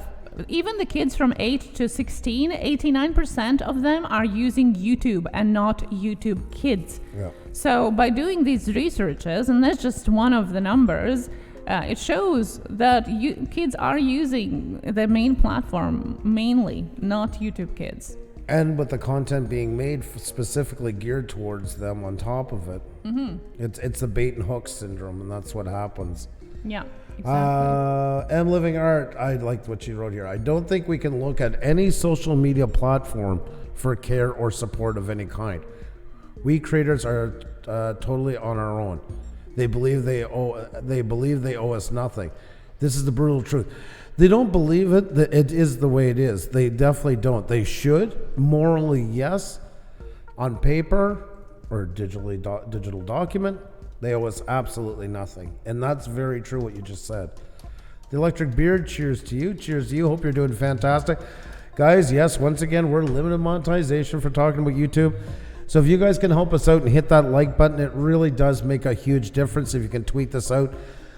even the kids from 8 to 16, 89% of them are using YouTube and not YouTube Kids. Yeah. So by doing these researches, and that's just one of the numbers, it shows that kids are using the main platform mainly, not YouTube Kids. And with the content being made specifically geared towards them on top of it. Mm-hmm. It's a bait and hook syndrome, and that's what happens. Yeah, exactly. M Living Art, I liked what she wrote here. I don't think we can look at any social media platform for care or support of any kind. We creators are totally on our own. They believe they owe us nothing. This is the brutal truth. They don't believe it that it is the way it is. They definitely don't. They should. Morally, yes. On paper or digital document, they owe us absolutely nothing. And that's very true what you just said. The Electric Beard, cheers to you. Cheers to you. Hope you're doing fantastic. Guys, yes, once again, we're limited monetization for talking about YouTube. So if you guys can help us out and hit that like button, it really does make a huge difference if you can tweet this out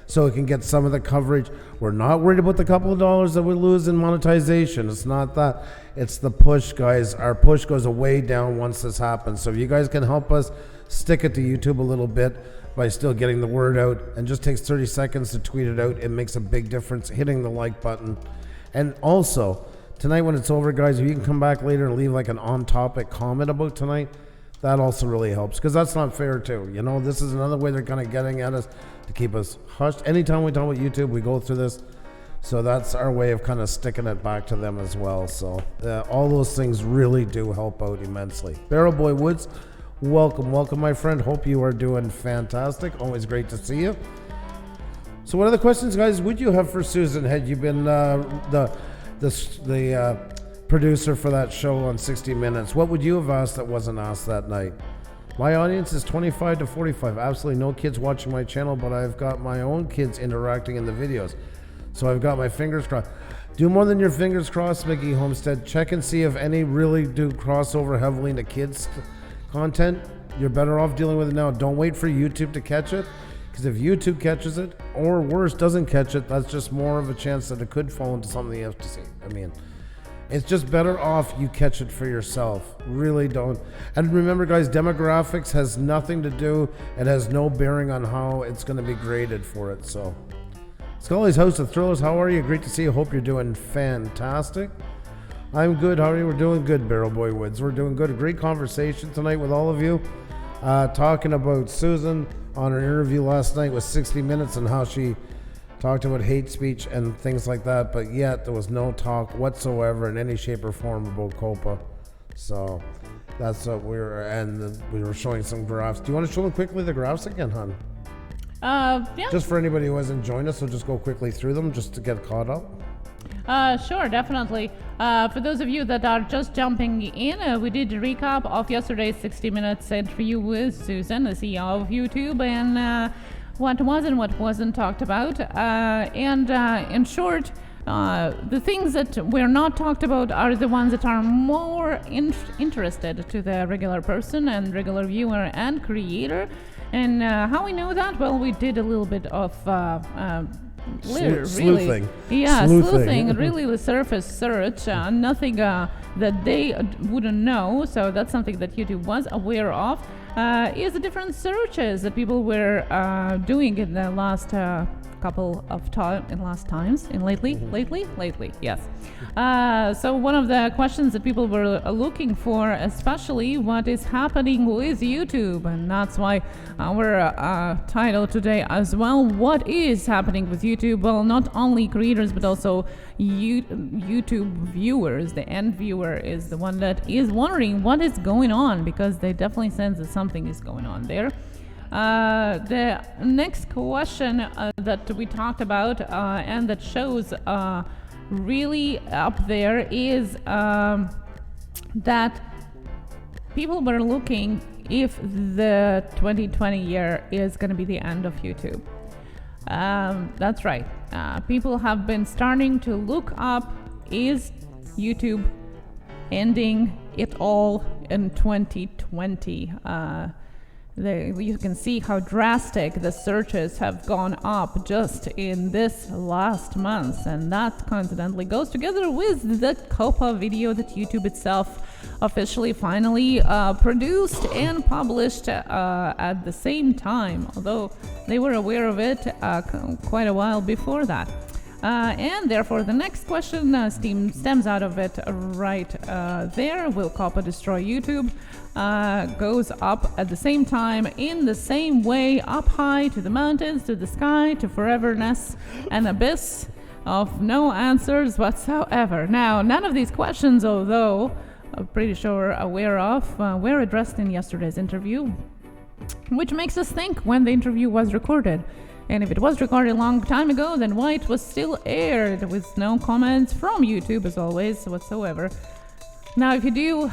so it can get some of the coverage. We're not worried about the couple of dollars that we lose in monetization. It's not that. It's the push, guys. Our push goes way down once this happens. So if you guys can help us stick it to YouTube a little bit by still getting the word out, and just takes 30 seconds to tweet it out, it makes a big difference hitting the like button. And also, tonight when it's over, guys, if you can come back later and leave like an on-topic comment about tonight, that also really helps, because that's not fair too. You know, this is another way they're kind of getting at us to keep us hushed. Anytime we talk about YouTube, we go through this. So that's our way of kind of sticking it back to them as well. So all those things really do help out immensely. Barrel Boy Woods, welcome, my friend. Hope you are doing fantastic. Always great to see you. So what other questions, guys, would you have for Susan? Had you been the producer for that show on 60 Minutes, what would you have asked that wasn't asked that night? My audience is 25 to 45. Absolutely no kids watching my channel, but I've got my own kids interacting in the videos. So I've got my fingers crossed. Do more than your fingers crossed, Mickey Homestead. Check and see if any really do crossover heavily into kids content. You're better off dealing with it now. Don't wait for YouTube to catch it, because if YouTube catches it, or worse, doesn't catch it, that's just more of a chance that it could fall into something you have to see. I mean, it's just better off you catch it for yourself. Really don't. And remember, guys, demographics has nothing to do. It has no bearing on how it's going to be graded for it. So, Scully's House of Thrillers, how are you? Great to see you. Hope you're doing fantastic. I'm good. How are you? We're doing good, Barrel Boy Woods. We're doing good. A great conversation tonight with all of you. Talking about Susan on her interview last night with 60 Minutes and how she talked about hate speech and things like that, but yet there was no talk whatsoever in any shape or form about Coppa. So that's what we were showing some graphs. Do you want to show them quickly the graphs again, hon? Yeah. Just for anybody who hasn't joined us, we'll just go quickly through them just to get caught up. Sure, definitely. For those of you that are just jumping in, we did a recap of yesterday's 60 Minutes interview with Susan, the CEO of YouTube, and what was and what wasn't talked about. And in short, the things that were not talked about are the ones that are more interested to the regular person and regular viewer and creator. And how we know that? Well, we did a little bit of sleuthing. Sleuthing, really the surface search, nothing that they wouldn't know. So that's something that YouTube was aware of. Is the different searches that people were doing in the last couple of lately, yes. So one of the questions that people were looking for, especially what is happening with YouTube, and that's why our title today as well, what is happening with YouTube? Well, not only creators but also YouTube viewers. The end viewer is the one that is wondering what is going on, because they definitely sense that something is going on there. The next question that we talked about and that shows really up there is that people were looking if the 2020 year is going to be the end of YouTube. That's right. People have been starting to look up, is YouTube ending it all in 2020? You can see how drastic the searches have gone up just in this last month, and that coincidentally goes together with the Coppa video that YouTube itself officially finally produced and published at the same time, although they were aware of it quite a while before that. And therefore the next question stems out of it right there. Will Coppa destroy YouTube? Goes up at the same time, in the same way, up high to the mountains, to the sky, to foreverness, an abyss of no answers whatsoever. Now, none of these questions, although I'm pretty sure aware of, were addressed in yesterday's interview, which makes us think when the interview was recorded. And if it was recorded a long time ago, then why it was still aired with no comments from YouTube, as always, whatsoever. Now, if you do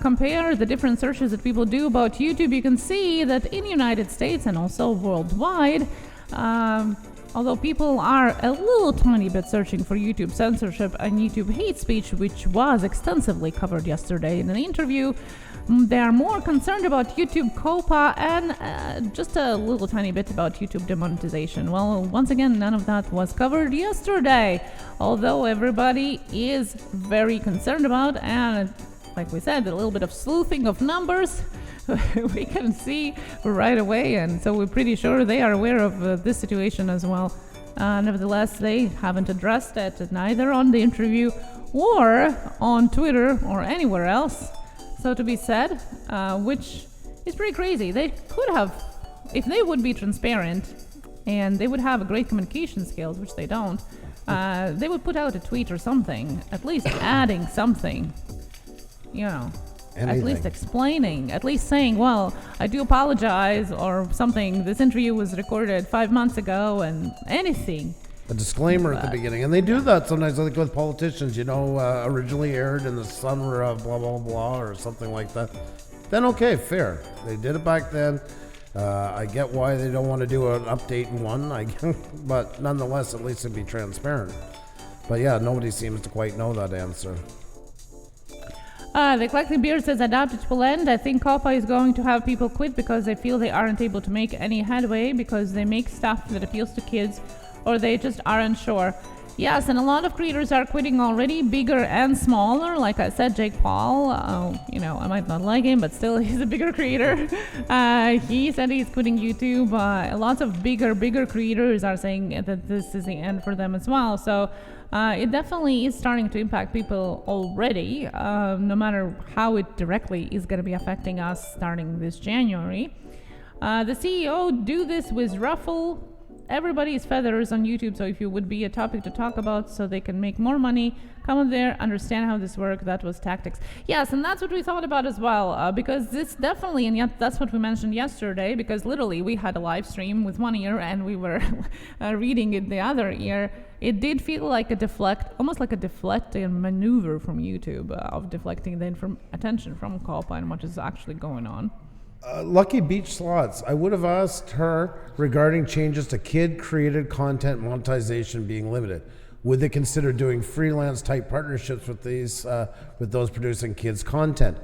compare the different searches that people do about YouTube, you can see that in the United States and also worldwide, although people are a little tiny bit searching for YouTube censorship and YouTube hate speech, which was extensively covered yesterday in an interview, they are more concerned about YouTube Coppa and just a little tiny bit about YouTube demonetization. Well, once again, none of that was covered yesterday, although everybody is very concerned about, and like we said, a little bit of sleuthing of numbers we can see right away, and so we're pretty sure they are aware of this situation as well. Nevertheless, they haven't addressed it, neither on the interview or on Twitter or anywhere else. So to be said, which is pretty crazy. They could have, if they would be transparent and they would have a great communication skills, which they don't, they would put out a tweet or something, at least adding something, anything. At least explaining, at least saying, well, I do apologize or something. This interview was recorded 5 months ago, and anything. A disclaimer at the beginning, and they do that sometimes, like with politicians, originally aired in the summer of blah, blah, blah, or something like that. Then okay, fair. They did it back then. I get why they don't want to do an update in one, but nonetheless, at least it'd be transparent. But yeah, nobody seems to quite know that answer. The Collecting Beer says, I doubt it will end. I think Coppa is going to have people quit because they feel they aren't able to make any headway because they make stuff that appeals to kids, or they just aren't sure. Yes, and a lot of creators are quitting already, bigger and smaller. Like I said, Jake Paul, I might not like him, but still he's a bigger creator. He said he's quitting YouTube. Lots of bigger creators are saying that this is the end for them as well. So it definitely is starting to impact people already, no matter how it directly is going to be affecting us starting this January. The CEO do this with ruffle everybody's feathers on YouTube. So if you would be a topic to talk about so they can make more money, come on there, understand how this works. That was tactics. Yes, and that's what we thought about as well, because this definitely, and yet that's what we mentioned yesterday, because literally we had a live stream with one ear and we were reading it the other ear. It did feel like almost like a deflecting maneuver from YouTube of deflecting the attention from Coppa and what is actually going on. Lucky Beach Slots. I would have asked her regarding changes to kid-created content monetization being limited. Would they consider doing freelance type partnerships with with those producing kids content?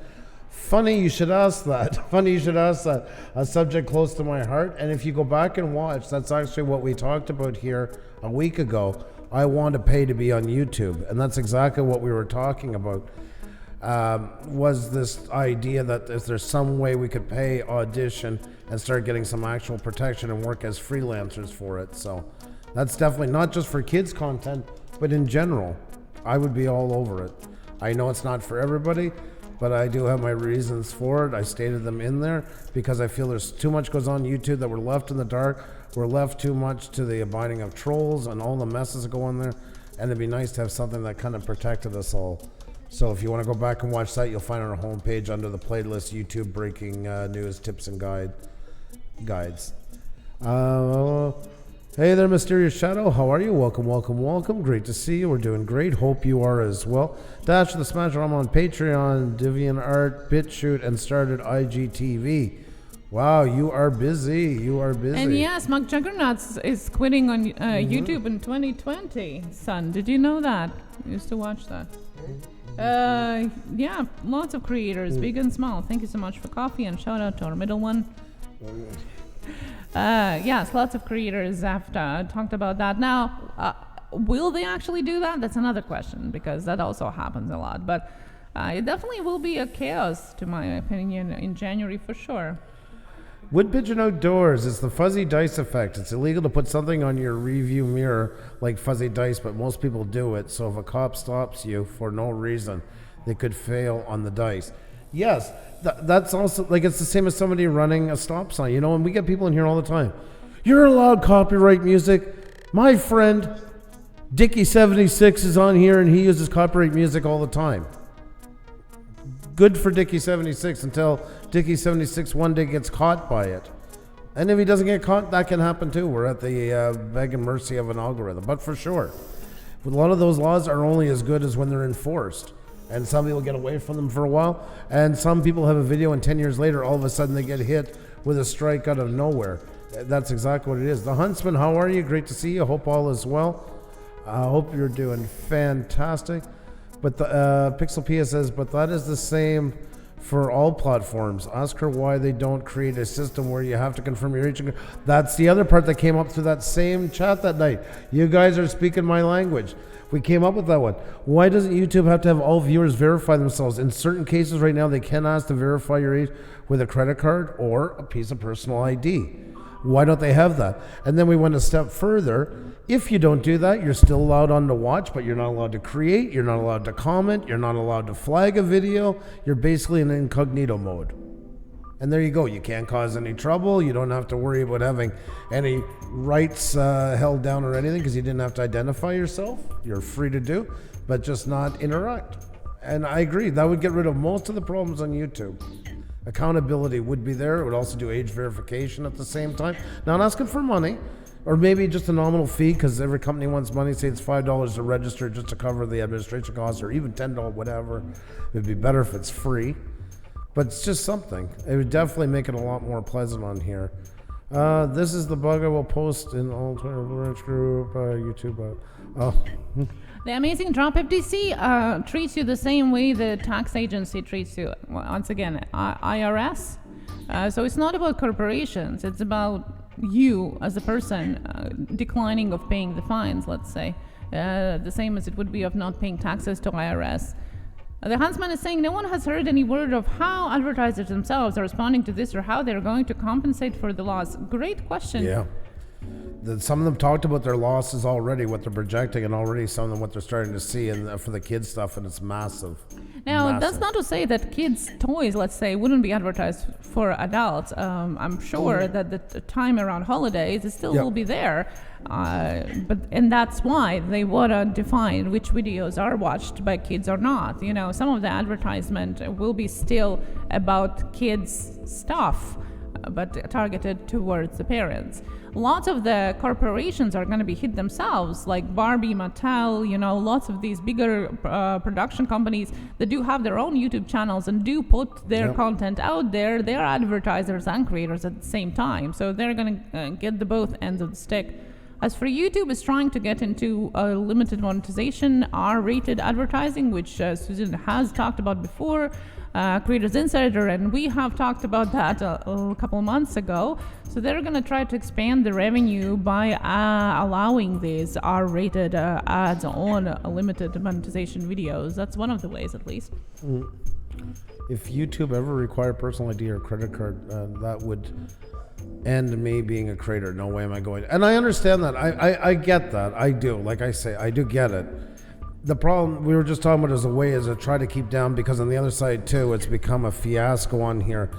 Funny you should ask that. Funny you should ask that. A subject close to my heart. And if you go back and watch, that's actually what we talked about here a week ago. I want to pay to be on YouTube, and that's exactly what we were talking about. Was this idea that if there's some way we could pay, audition, and start getting some actual protection and work as freelancers for it. So that's definitely not just for kids content, but in general, I would be all over it. I know it's not for everybody, but I do have my reasons for it. I stated them in there because I feel there's too much goes on YouTube that we're left in the dark. We're left too much to the abiding of trolls and all the messes that go on there. And it'd be nice to have something that kind of protected us all. So if you want to go back and watch that, you'll find on our homepage under the playlist YouTube breaking news, tips, and guides. Hey there, Mysterious Shadow. How are you? Welcome, welcome, welcome. Great to see you. We're doing great. Hope you are as well. Dash the Smasher. I'm on Patreon, DeviantArt, BitChute, and started IGTV. Wow, you are busy. You are busy. And yes, Mark Juggernauts is quitting on YouTube in 2020. Son, did you know that? I used to watch that. Yeah, lots of creators, big and small. Thank you so much for coffee, and shout out to our middle one. Yes, lots of creators have talked about that. Now, will they actually do that? That's another question, because that also happens a lot. But it definitely will be a chaos, to my opinion, in January for sure. Wood Pigeon Outdoors, it's the fuzzy dice effect. It's illegal to put something on your review mirror like fuzzy dice, but most people do it. So if a cop stops you for no reason, they could fail on the dice. Yes, that's also, like, it's the same as somebody running a stop sign, and we get people in here all the time. You're allowed copyright music. My friend, Dickie76 is on here and he uses copyright music all the time. Good for Dickie76 until Dickie76 one day gets caught by it. And if he doesn't get caught, that can happen too. We're at the beg and mercy of an algorithm. But for sure, a lot of those laws are only as good as when they're enforced. And some people get away from them for a while. And some people have a video and 10 years later, all of a sudden they get hit with a strike out of nowhere. That's exactly what it is. The Huntsman, how are you? Great to see you. Hope all is well. I hope you're doing fantastic. But the Pixel Pia says, but that is the same for all platforms. Ask her why they don't create a system where you have to confirm your age. That's the other part that came up through that same chat that night. You guys are speaking my language. We came up with that one. Why doesn't YouTube have to have all viewers verify themselves? In certain cases right now, they can ask to verify your age with a credit card or a piece of personal ID. Why don't they have that? And then we went a step further. If you don't do that, you're still allowed on to watch, but you're not allowed to create, you're not allowed to comment, you're not allowed to flag a video. You're basically in incognito mode. And there you go. You can't cause any trouble. You don't have to worry about having any rights held down or anything because you didn't have to identify yourself. You're free to do, but just not interact. And I agree. That would get rid of most of the problems on YouTube. Accountability would be there. It would also do age verification at the same time. Not asking for money, or maybe just a nominal fee because every company wants money. Say it's $5 to register just to cover the administration costs, or even $10, whatever. It'd be better if it's free, but it's just something. It would definitely make it a lot more pleasant on here. This is the bug I will post in all Twitter group, YouTube. The amazing Drop FTC treats you the same way the tax agency treats you. Once again, IRS. So it's not about corporations. It's about you as a person declining of paying the fines, let's say. The same as it would be of not paying taxes to IRS. The Huntsman is saying no one has heard any word of how advertisers themselves are responding to this or how they're going to compensate for the loss. Great question. Yeah. some of them talked about their losses already, what they're projecting, and already some of them what they're starting to see, and for the kids stuff, and it's massive. Now, that's not to say that kids' toys, let's say, wouldn't be advertised for adults. I'm sure that the time around holidays it still will be there, and that's why they want to define which videos are watched by kids or not. You know, some of the advertisement will be still about kids' stuff, but targeted towards the parents. Lots of the corporations are going to be hit themselves, like Barbie, Mattel, you know, lots of these bigger production companies that do have their own YouTube channels and do put their content out there. They're advertisers and creators at the same time, so they're going to get the both ends of the stick. As for YouTube, is trying to get into limited monetization, R-rated advertising, which Susan has talked about before, Creators Insider, and we have talked about that a couple of months ago. So they're going to try to expand the revenue by allowing these R-rated ads on limited monetization videos. That's one of the ways, at least. If YouTube ever required personal ID or credit card, that would end me being a creator. No way am I going. And I understand that. I get that. I do. Like I say, I do get it. The problem we were just talking about is a way is to try to keep down, because on the other side too, it's become a fiasco on here,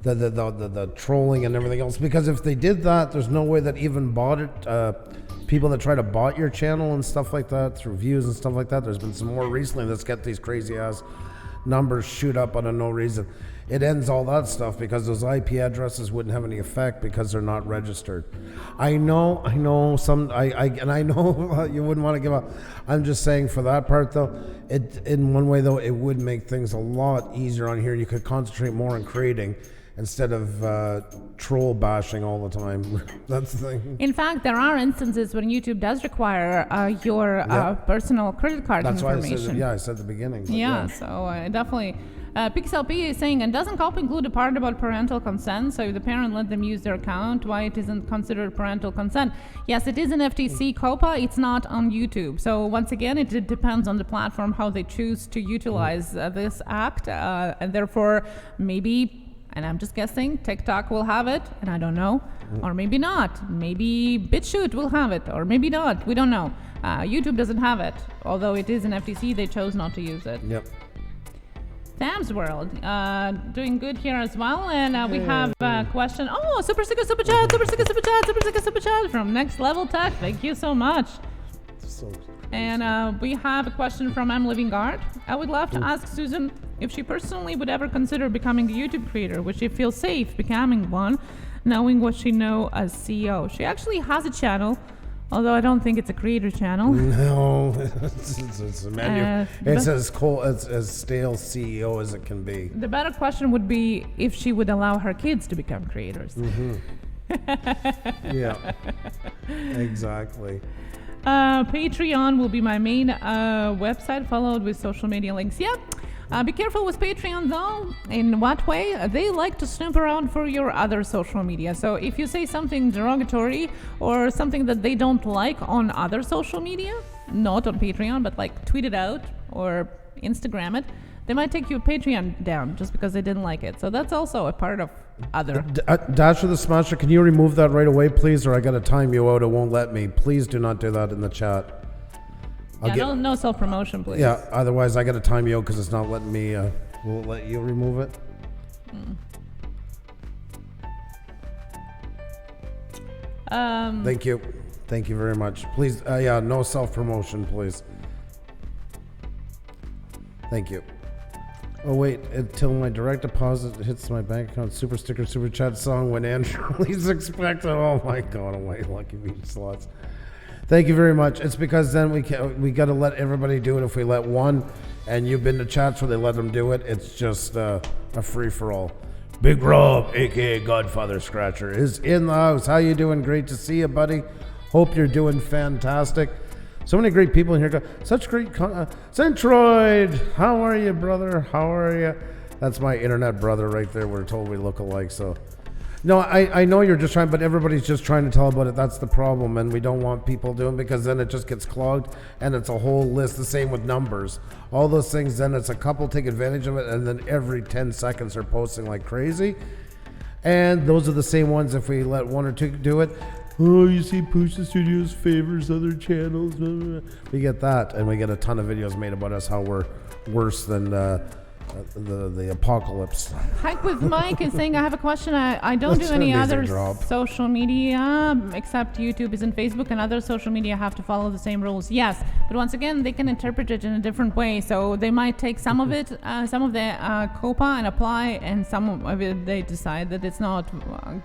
the trolling and everything else. Because if they did that, there's no way that even bought it, people that try to bot your channel and stuff like that through views and stuff like that. There's been some more recently that's got these crazy ass numbers shoot up out of no reason. It ends all that stuff because those IP addresses wouldn't have any effect because they're not registered. I know some, I know you wouldn't want to give up. I'm just saying for that part though, in one way though, it would make things a lot easier on here. You could concentrate more on creating instead of troll bashing all the time. That's the thing. In fact, there are instances when YouTube does require your personal credit card information. That's why I said at the beginning. So definitely. PixelP is saying, and doesn't Coppa include a part about parental consent? So if the parent let them use their account, why it isn't considered parental consent? Yes, it is an FTC Coppa. It's not on YouTube. So once again, it depends on the platform how they choose to utilize this act, and therefore maybe, and I'm just guessing, TikTok will have it, and I don't know, or maybe not. Maybe BitChute will have it, or maybe not. We don't know. YouTube doesn't have it, although it is an FTC. They chose not to use it. Yep. Sam's World, doing good here as well, and we have a question. Oh, super sticker, super chat from Next Level Tech. Thank you so much. And we have a question from I'm Living Guard. I would love to ask Susan if she personally would ever consider becoming a YouTube creator. Would she feel safe becoming one, knowing what she know as CEO? She actually has a channel, although I don't think it's a creator channel. No, it's a menu. It's as stale CEO as it can be. The better question would be if she would allow her kids to become creators. Yeah, exactly. Patreon will be my main website, followed with social media links. Yeah. Be careful with Patreon though. In what way? They like to snoop around for your other social media. So if you say something derogatory or something that they don't like on other social media, not on Patreon, but like tweet it out or Instagram it, they might take your Patreon down just because they didn't like it. So that's also a part of other. Dasher the Smasher, can you remove that right away, please? Or I got to time you out. It won't let me. Please do not do that in the chat. No self-promotion, please. Yeah, otherwise I got to time you out because it's not letting me. Will it let you remove it? Thank you. Thank you very much. Please, no self-promotion, please. Thank you. Oh, wait, until my direct deposit hits my bank account, super sticker, super chat song when Andrew least expected. Oh my God, oh my lucky beach slots. Thank you very much. It's because then we got to let everybody do it. If we let one, and you've been to chats where they let them do it, it's just a free-for-all. Big Rob, a.k.a. Godfather Scratcher, is in the house. How you doing? Great to see you, buddy. Hope you're doing fantastic. So many great people in here. Such great Centroid, how are you, brother? How are you? That's my internet brother right there. We're told we look alike, so... No, I know you're just trying, but everybody's just trying to tell about it. That's the problem, and we don't want people doing, because then it just gets clogged, and it's a whole list. The same with numbers. All those things, then it's a couple take advantage of it, and then every 10 seconds they're posting like crazy. And those are the same ones. If we let one or two do it, oh, you see Puša Studios favors other channels. We get that, and we get a ton of videos made about us, how we're worse than the apocalypse. Hike with Mike is saying, I have a question. I don't do any other social media except YouTube is in Facebook, and other social media have to follow the same rules. Yes, but once again, they can interpret it in a different way. So they might take some of it, some of the Coppa and apply, and some of it they decide that it's not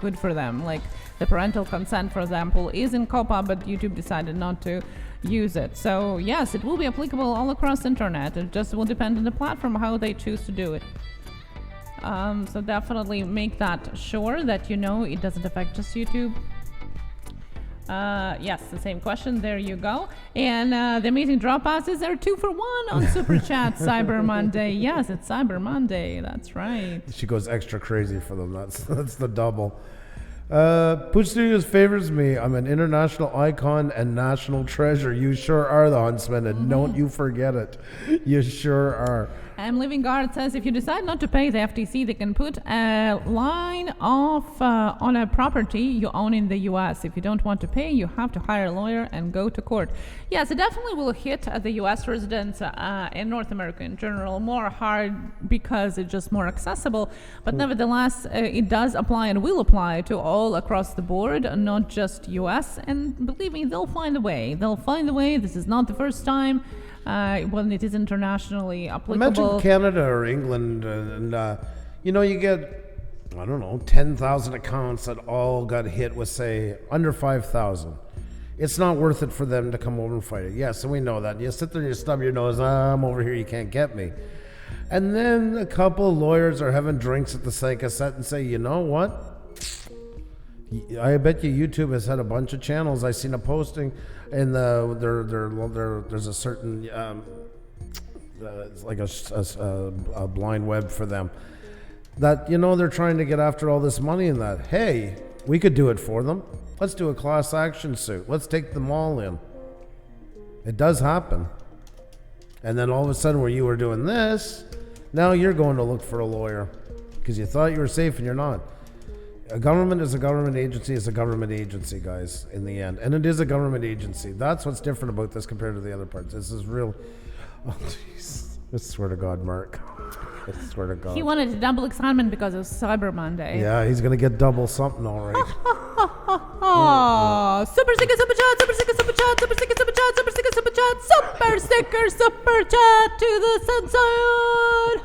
good for them. Like the parental consent, for example, is in Coppa, but YouTube decided not to use it. So yes, it will be applicable all across the internet. It just will depend on the platform how they choose to do it. So definitely make that sure that you know it doesn't affect just YouTube. Yes, the same question. There you go. And the amazing dropouts are 2 for 1 on Super Chat Cyber Monday. Yes, it's Cyber Monday. That's right. She goes extra crazy for them. That's the double. Puša Studios favors me. I'm an international icon and national treasure. You sure are the Huntsman, and don't you forget it. You sure are. Living Guard says if you decide not to pay the FTC, they can put a line off on a property you own in the US. If you don't want to pay, you have to hire a lawyer and go to court. Yes, it definitely will hit the US residents in North America in general more hard because it's just more accessible. But nevertheless, it does apply and will apply to all across the board, not just US. And believe me, they'll find a way. They'll find a way. This is not the first time. When it is internationally applicable. Imagine Canada or England, and you get, I don't know, 10,000 accounts that all got hit with, say, under 5,000. It's not worth it for them to come over and fight it. Yes, and we know that. You sit there and you stub your nose, I'm over here, you can't get me. And then a couple of lawyers are having drinks at the Sankaset and say, you know what? I bet you YouTube has had a bunch of channels. I seen a posting in there's a certain it's like a blind web for them that they're trying to get after all this money and that. Hey, we could do it for them. Let's do a class action suit. Let's take them all in. It does happen. And then all of a sudden, where you were doing this, now you're going to look for a lawyer because you thought you were safe and you're not. A government is a government agency is a government agency, guys, in the end. And it is a government agency. That's what's different about this compared to the other parts. This is real. Oh, jeez. I swear to God, Mark. I swear to God. He wanted a double excitement because of Cyber Monday. Yeah, he's going to get double something, all right. Super sticker, super chat, super sticker, super chat, super sticker, super chat, super sticker, super chat, super sticker, super chat to the sunshine.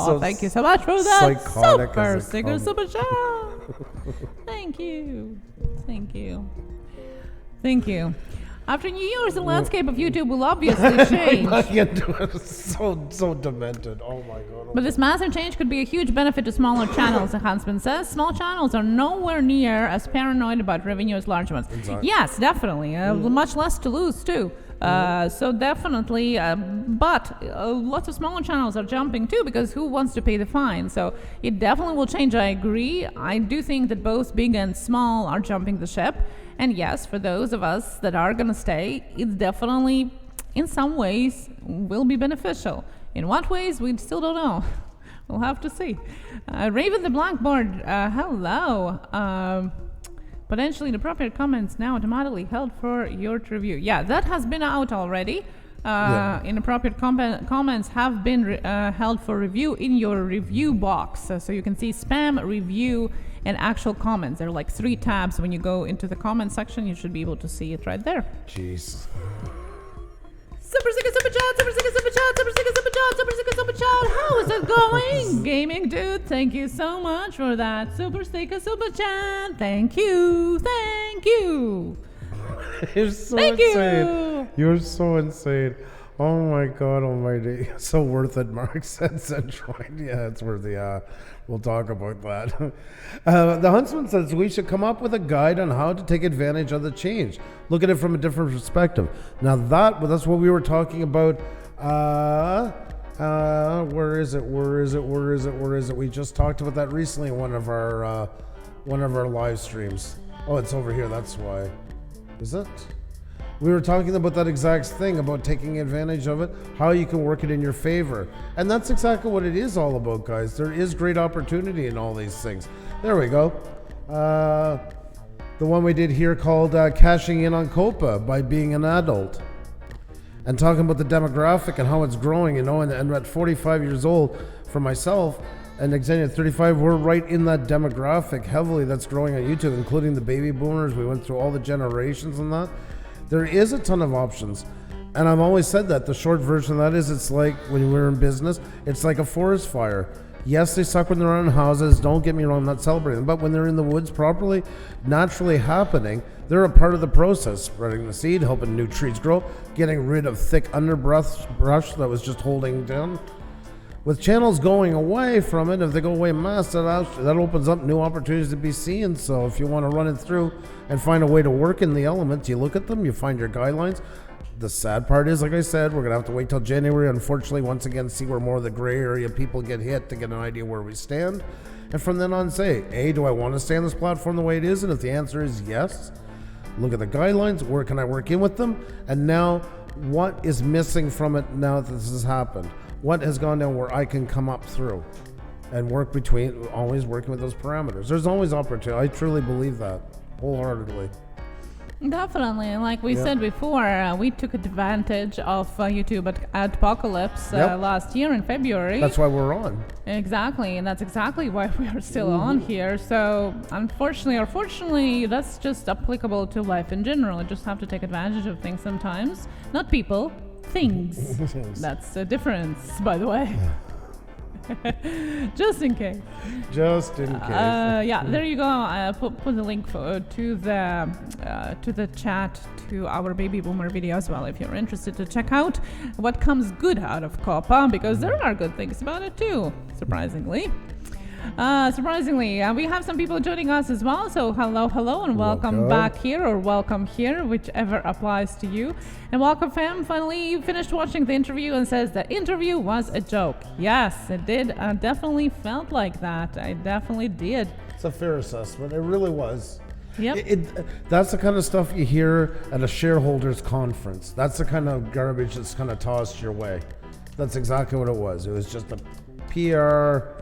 So thank you so much for that. Super sticker, super chat. Thank you. Thank you. Thank you. After New Year's, the landscape of YouTube will obviously change. It's so demented. Oh my God. But this massive change could be a huge benefit to smaller channels, the Huntsman says. Small channels are nowhere near as paranoid about revenue as large ones. Exactly. Yes, definitely. Much less to lose, too. So definitely, but lots of smaller channels are jumping too because who wants to pay the fine? So it definitely will change. I agree. I do think that both big and small are jumping the ship. And yes, for those of us that are going to stay, it's definitely, in some ways, will be beneficial. In what ways, we still don't know. We'll have to see. Raven the Blackboard, hello. Potentially inappropriate comments now automatically held for your review. Yeah, that has been out already. Inappropriate comments have been held for review in your review box. So you can see spam, review, and actual comments. There are like 3 tabs. When you go into the comment section, you should be able to see it right there. Jeez. Super sticker, super chat, super sticker, super chat, super sticker, super chat, super sticker, super chat. How is it going? Gaming dude, thank you so much for that. Super sticker, super chat. Thank you. Thank you. You're so insane. You're so insane. Oh my God almighty. So worth it, Mark said Centroid. Yeah, it's worth it. We'll talk about that. The Huntsman says we should come up with a guide on how to take advantage of the change. Look at it from a different perspective. Now that's what we were talking about. Where is it? We just talked about that recently in one of our live streams. Oh, it's over here. That's why. Is it? We were talking about that exact thing, about taking advantage of it, how you can work it in your favor. And that's exactly what it is all about, guys. There is great opportunity in all these things. There we go. The one we did here called Cashing In on Coppa by Being an Adult. And talking about the demographic and how it's growing, and at 45 years old, for myself, and Xenia at 35, we're right in that demographic heavily that's growing on YouTube, including the baby boomers. We went through all the generations and that. There is a ton of options. And I've always said that. The short version of that is it's like when we're in business, it's like a forest fire. Yes, they suck when they're on houses. Don't get me wrong, I'm not celebrating. But when they're in the woods properly, naturally happening, they're a part of the process. Spreading the seed, helping new trees grow, getting rid of thick underbrush that was just holding down. With channels going away from it, if they go away en masse, that opens up new opportunities to be seen. So if you want to run it through and find a way to work in the elements, you look at them, you find your guidelines. The sad part is, like I said, we're going to have to wait till January, unfortunately, once again, see where more of the gray area people get hit to get an idea where we stand. And from then on say, A, do I want to stay on this platform the way it is? And if the answer is yes, look at the guidelines, where can I work in with them? And now, what is missing from it now that this has happened? What has gone down where I can come up through and work between, always working with those parameters? There's always opportunity. I truly believe that, wholeheartedly. Definitely. Like we said before, we took advantage of YouTube Apocalypse last year in February. That's why we're on. Exactly. And that's exactly why we are still on here. So unfortunately or fortunately, that's just applicable to life in general. You just have to take advantage of things sometimes. Not people, things. That's the difference, by the way. Just in case. Just in case. Yeah, there you go. Put the link to the chat to our baby boomer video as well if you're interested to check out what comes good out of Coppa, because there are good things about it too, surprisingly. We have some people joining us as well. So hello, and welcome back here, or welcome here, whichever applies to you. And welcome, fam. Finally, you finished watching the interview and says the interview was a joke. Yes, it did. I definitely felt like that. I definitely did. It's a fair assessment. It really was. Yep. That's the kind of stuff you hear at a shareholders conference. That's the kind of garbage that's kind of tossed your way. That's exactly what it was. It was just a PR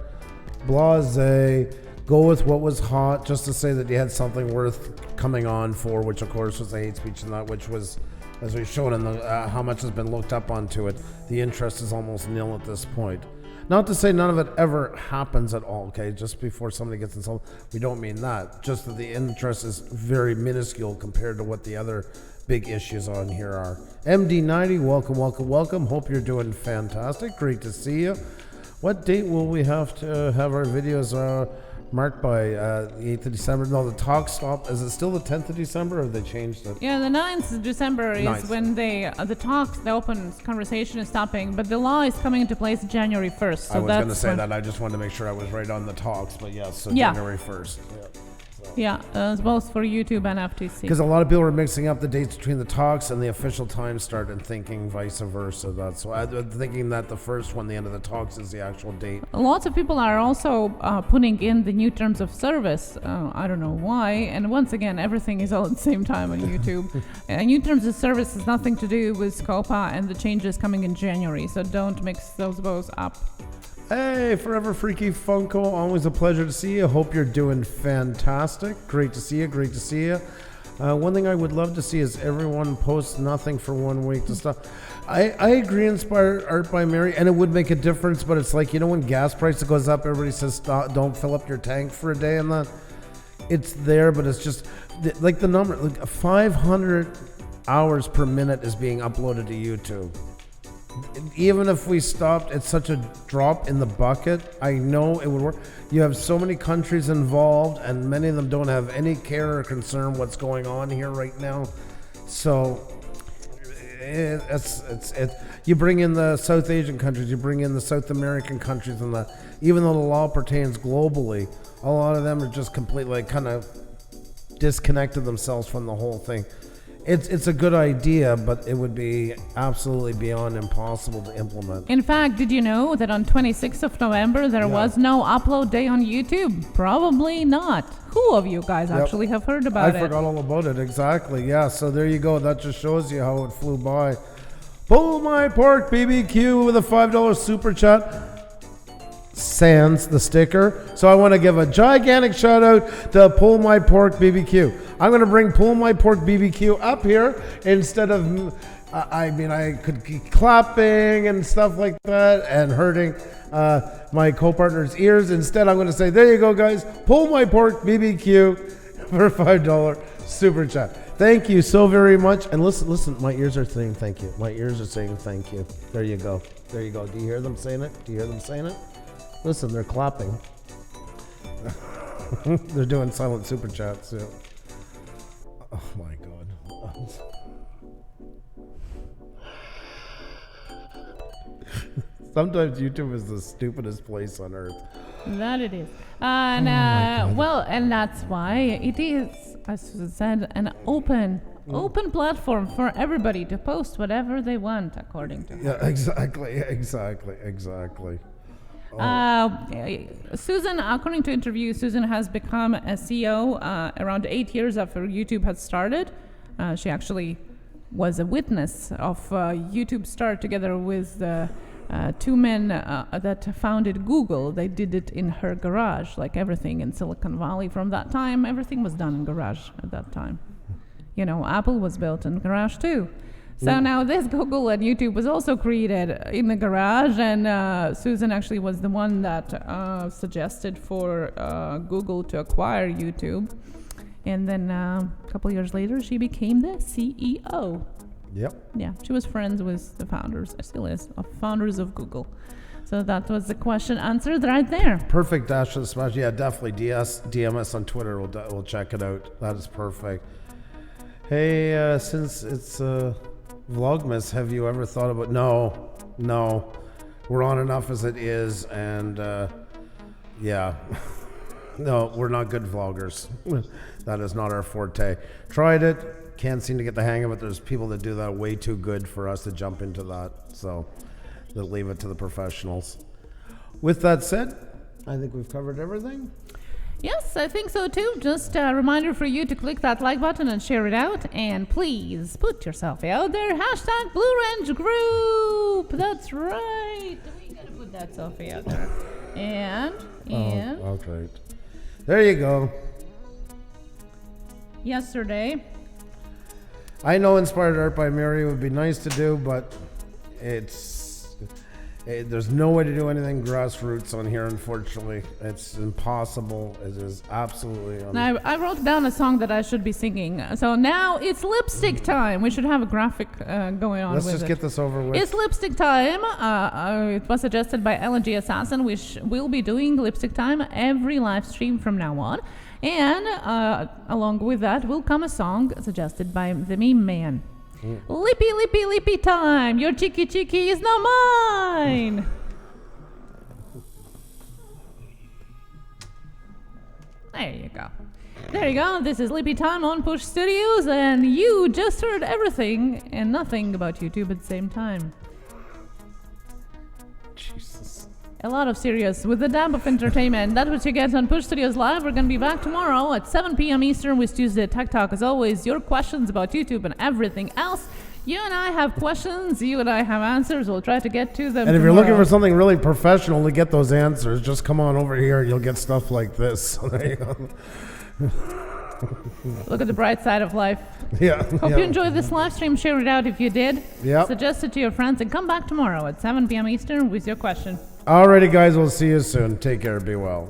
blase, go with what was hot, just to say that you had something worth coming on for, which of course was the hate speech and that, which was, as we've shown in the how much has been looked up onto it, the interest is almost nil at this point. Not to say none of it ever happens at all, okay? Just before somebody gets insulted, we don't mean that. Just that the interest is very minuscule compared to what the other big issues on here are. MD90, welcome. Hope you're doing fantastic. Great to see you. What date will we have to have our videos marked by? The 8th of December? No, the talk stop. Is it still the 10th of December, or have they changed it? Yeah, the 9th of December is when the talks, the open conversation is stopping, but the law is coming into place January 1st. So I was going to say that. I just wanted to make sure I was right on the talks, but yes, so January 1st. Yeah, both for YouTube and FTC. Because a lot of people are mixing up the dates between the talks and the official time start and thinking vice versa. That's why I'm thinking that the first one, the end of the talks, is the actual date. Lots of people are also putting in the new terms of service. I don't know why. And once again, everything is all at the same time on YouTube. New terms of service has nothing to do with Coppa and the changes coming in January. So don't mix those both up. Hey, Forever Freaky Funko, always a pleasure to see you. Hope you're doing fantastic. Great to see you. One thing I would love to see is everyone post nothing for 1 week to stop. I agree, inspired art by Mary, and it would make a difference, but it's like, when gas prices goes up, everybody says stop, don't fill up your tank for a day, and that it's there, but it's just like the number, like 500 hours per minute is being uploaded to YouTube. Even if we stopped, it's such a drop in the bucket. I know it would work. You have so many countries involved, and many of them don't have any care or concern what's going on here right now. So you bring in the South Asian countries, you bring in the South American countries, and even though the law pertains globally, a lot of them are just completely kind of disconnected themselves from the whole thing. It's a good idea, but it would be absolutely beyond impossible to implement. In fact, did you know that on 26th of November there was no upload day on YouTube? Probably not. Who of you guys actually have heard about it? I forgot all about it, exactly. Yeah, so there you go. That just shows you how it flew by. Pull my pork BBQ with a $5 super chat. sans the sticker. So I want to give a gigantic shout out to Pull My Pork BBQ. I'm going to bring Pull My Pork BBQ up here instead of, I could keep clapping and stuff like that and hurting my co-partner's ears. Instead, I'm going to say, there you go, guys. Pull My Pork BBQ for $5 super chat. Thank you so very much. And listen, my ears are saying thank you. My ears are saying thank you. There you go. There you go. Do you hear them saying it? Do you hear them saying it? Listen, they're clapping. They're doing silent super chats too. Oh my God. Sometimes YouTube is the stupidest place on earth. That it is. And that's why it is, as Susan said, an open platform for everybody to post whatever they want, according to her. Yeah, exactly. Susan, according to interview, Susan has become a CEO around 8 years after YouTube had started. She actually was a witness of YouTube start together with two men that founded Google. They did it in her garage, like everything in Silicon Valley. From that time, everything was done in garage at that time. You know, Apple was built in garage too. So now this Google and YouTube was also created in the garage, and Susan actually was the one that suggested for Google to acquire YouTube. And then a couple years later, she became the CEO. Yep. Yeah, she was friends with the founders, still is, of founders of Google. So that was the question answered right there. Perfect, Dash of the Smash. Yeah, definitely. DM us on Twitter. We'll check it out. That is perfect. Hey, since it's Vlogmas, have you ever thought about... No. We're on enough as it is, and yeah. No, we're not good vloggers. That is not our forte. Tried it, can't seem to get the hang of it. There's people that do that way too good for us to jump into that, so they'll leave it to the professionals. With that said, I think we've covered everything. Yes, I think so too. Just a reminder for you to click that like button and share it out. And please put yourself out there. Hashtag Blue Range Group. That's right. We gotta put that selfie out there. And. Oh, that's right. There you go. Yesterday. I know Inspired Art by Mary would be nice to do, but there's no way to do anything grassroots on here, unfortunately. It's impossible. It is absolutely Now, I wrote down a song that I should be singing. So now it's lipstick time. We should have a graphic going on. Let's with just it. get this over with. It's lipstick time. It was suggested by LNG Assassin, which we'll be doing lipstick time every live stream from now on. And along with that will come a song suggested by the Meme Man. Lippy, lippy, lippy time. Your cheeky cheeky is now mine. There you go. There you go. This is Lippy time on Puša Studios, and you just heard everything and nothing about YouTube at the same time. Jesus. A lot of serious with the dab of entertainment. That's what you get on Puša Studios Live. We're going to be back tomorrow at 7 p.m. Eastern with Tuesday Tech Talk. As always, your questions about YouTube and everything else. You and I have questions. You and I have answers. We'll try to get to them. And if tomorrow. you're looking for something really professional to get those answers, just come on over here. You'll get stuff like this. There you go. Look at the bright side of life. Yeah. Hope you enjoyed this live stream. Share it out if you did. Yeah. Suggest it to your friends and come back tomorrow at 7 p.m. Eastern with your question. Alrighty, guys. We'll see you soon. Take care. Be well.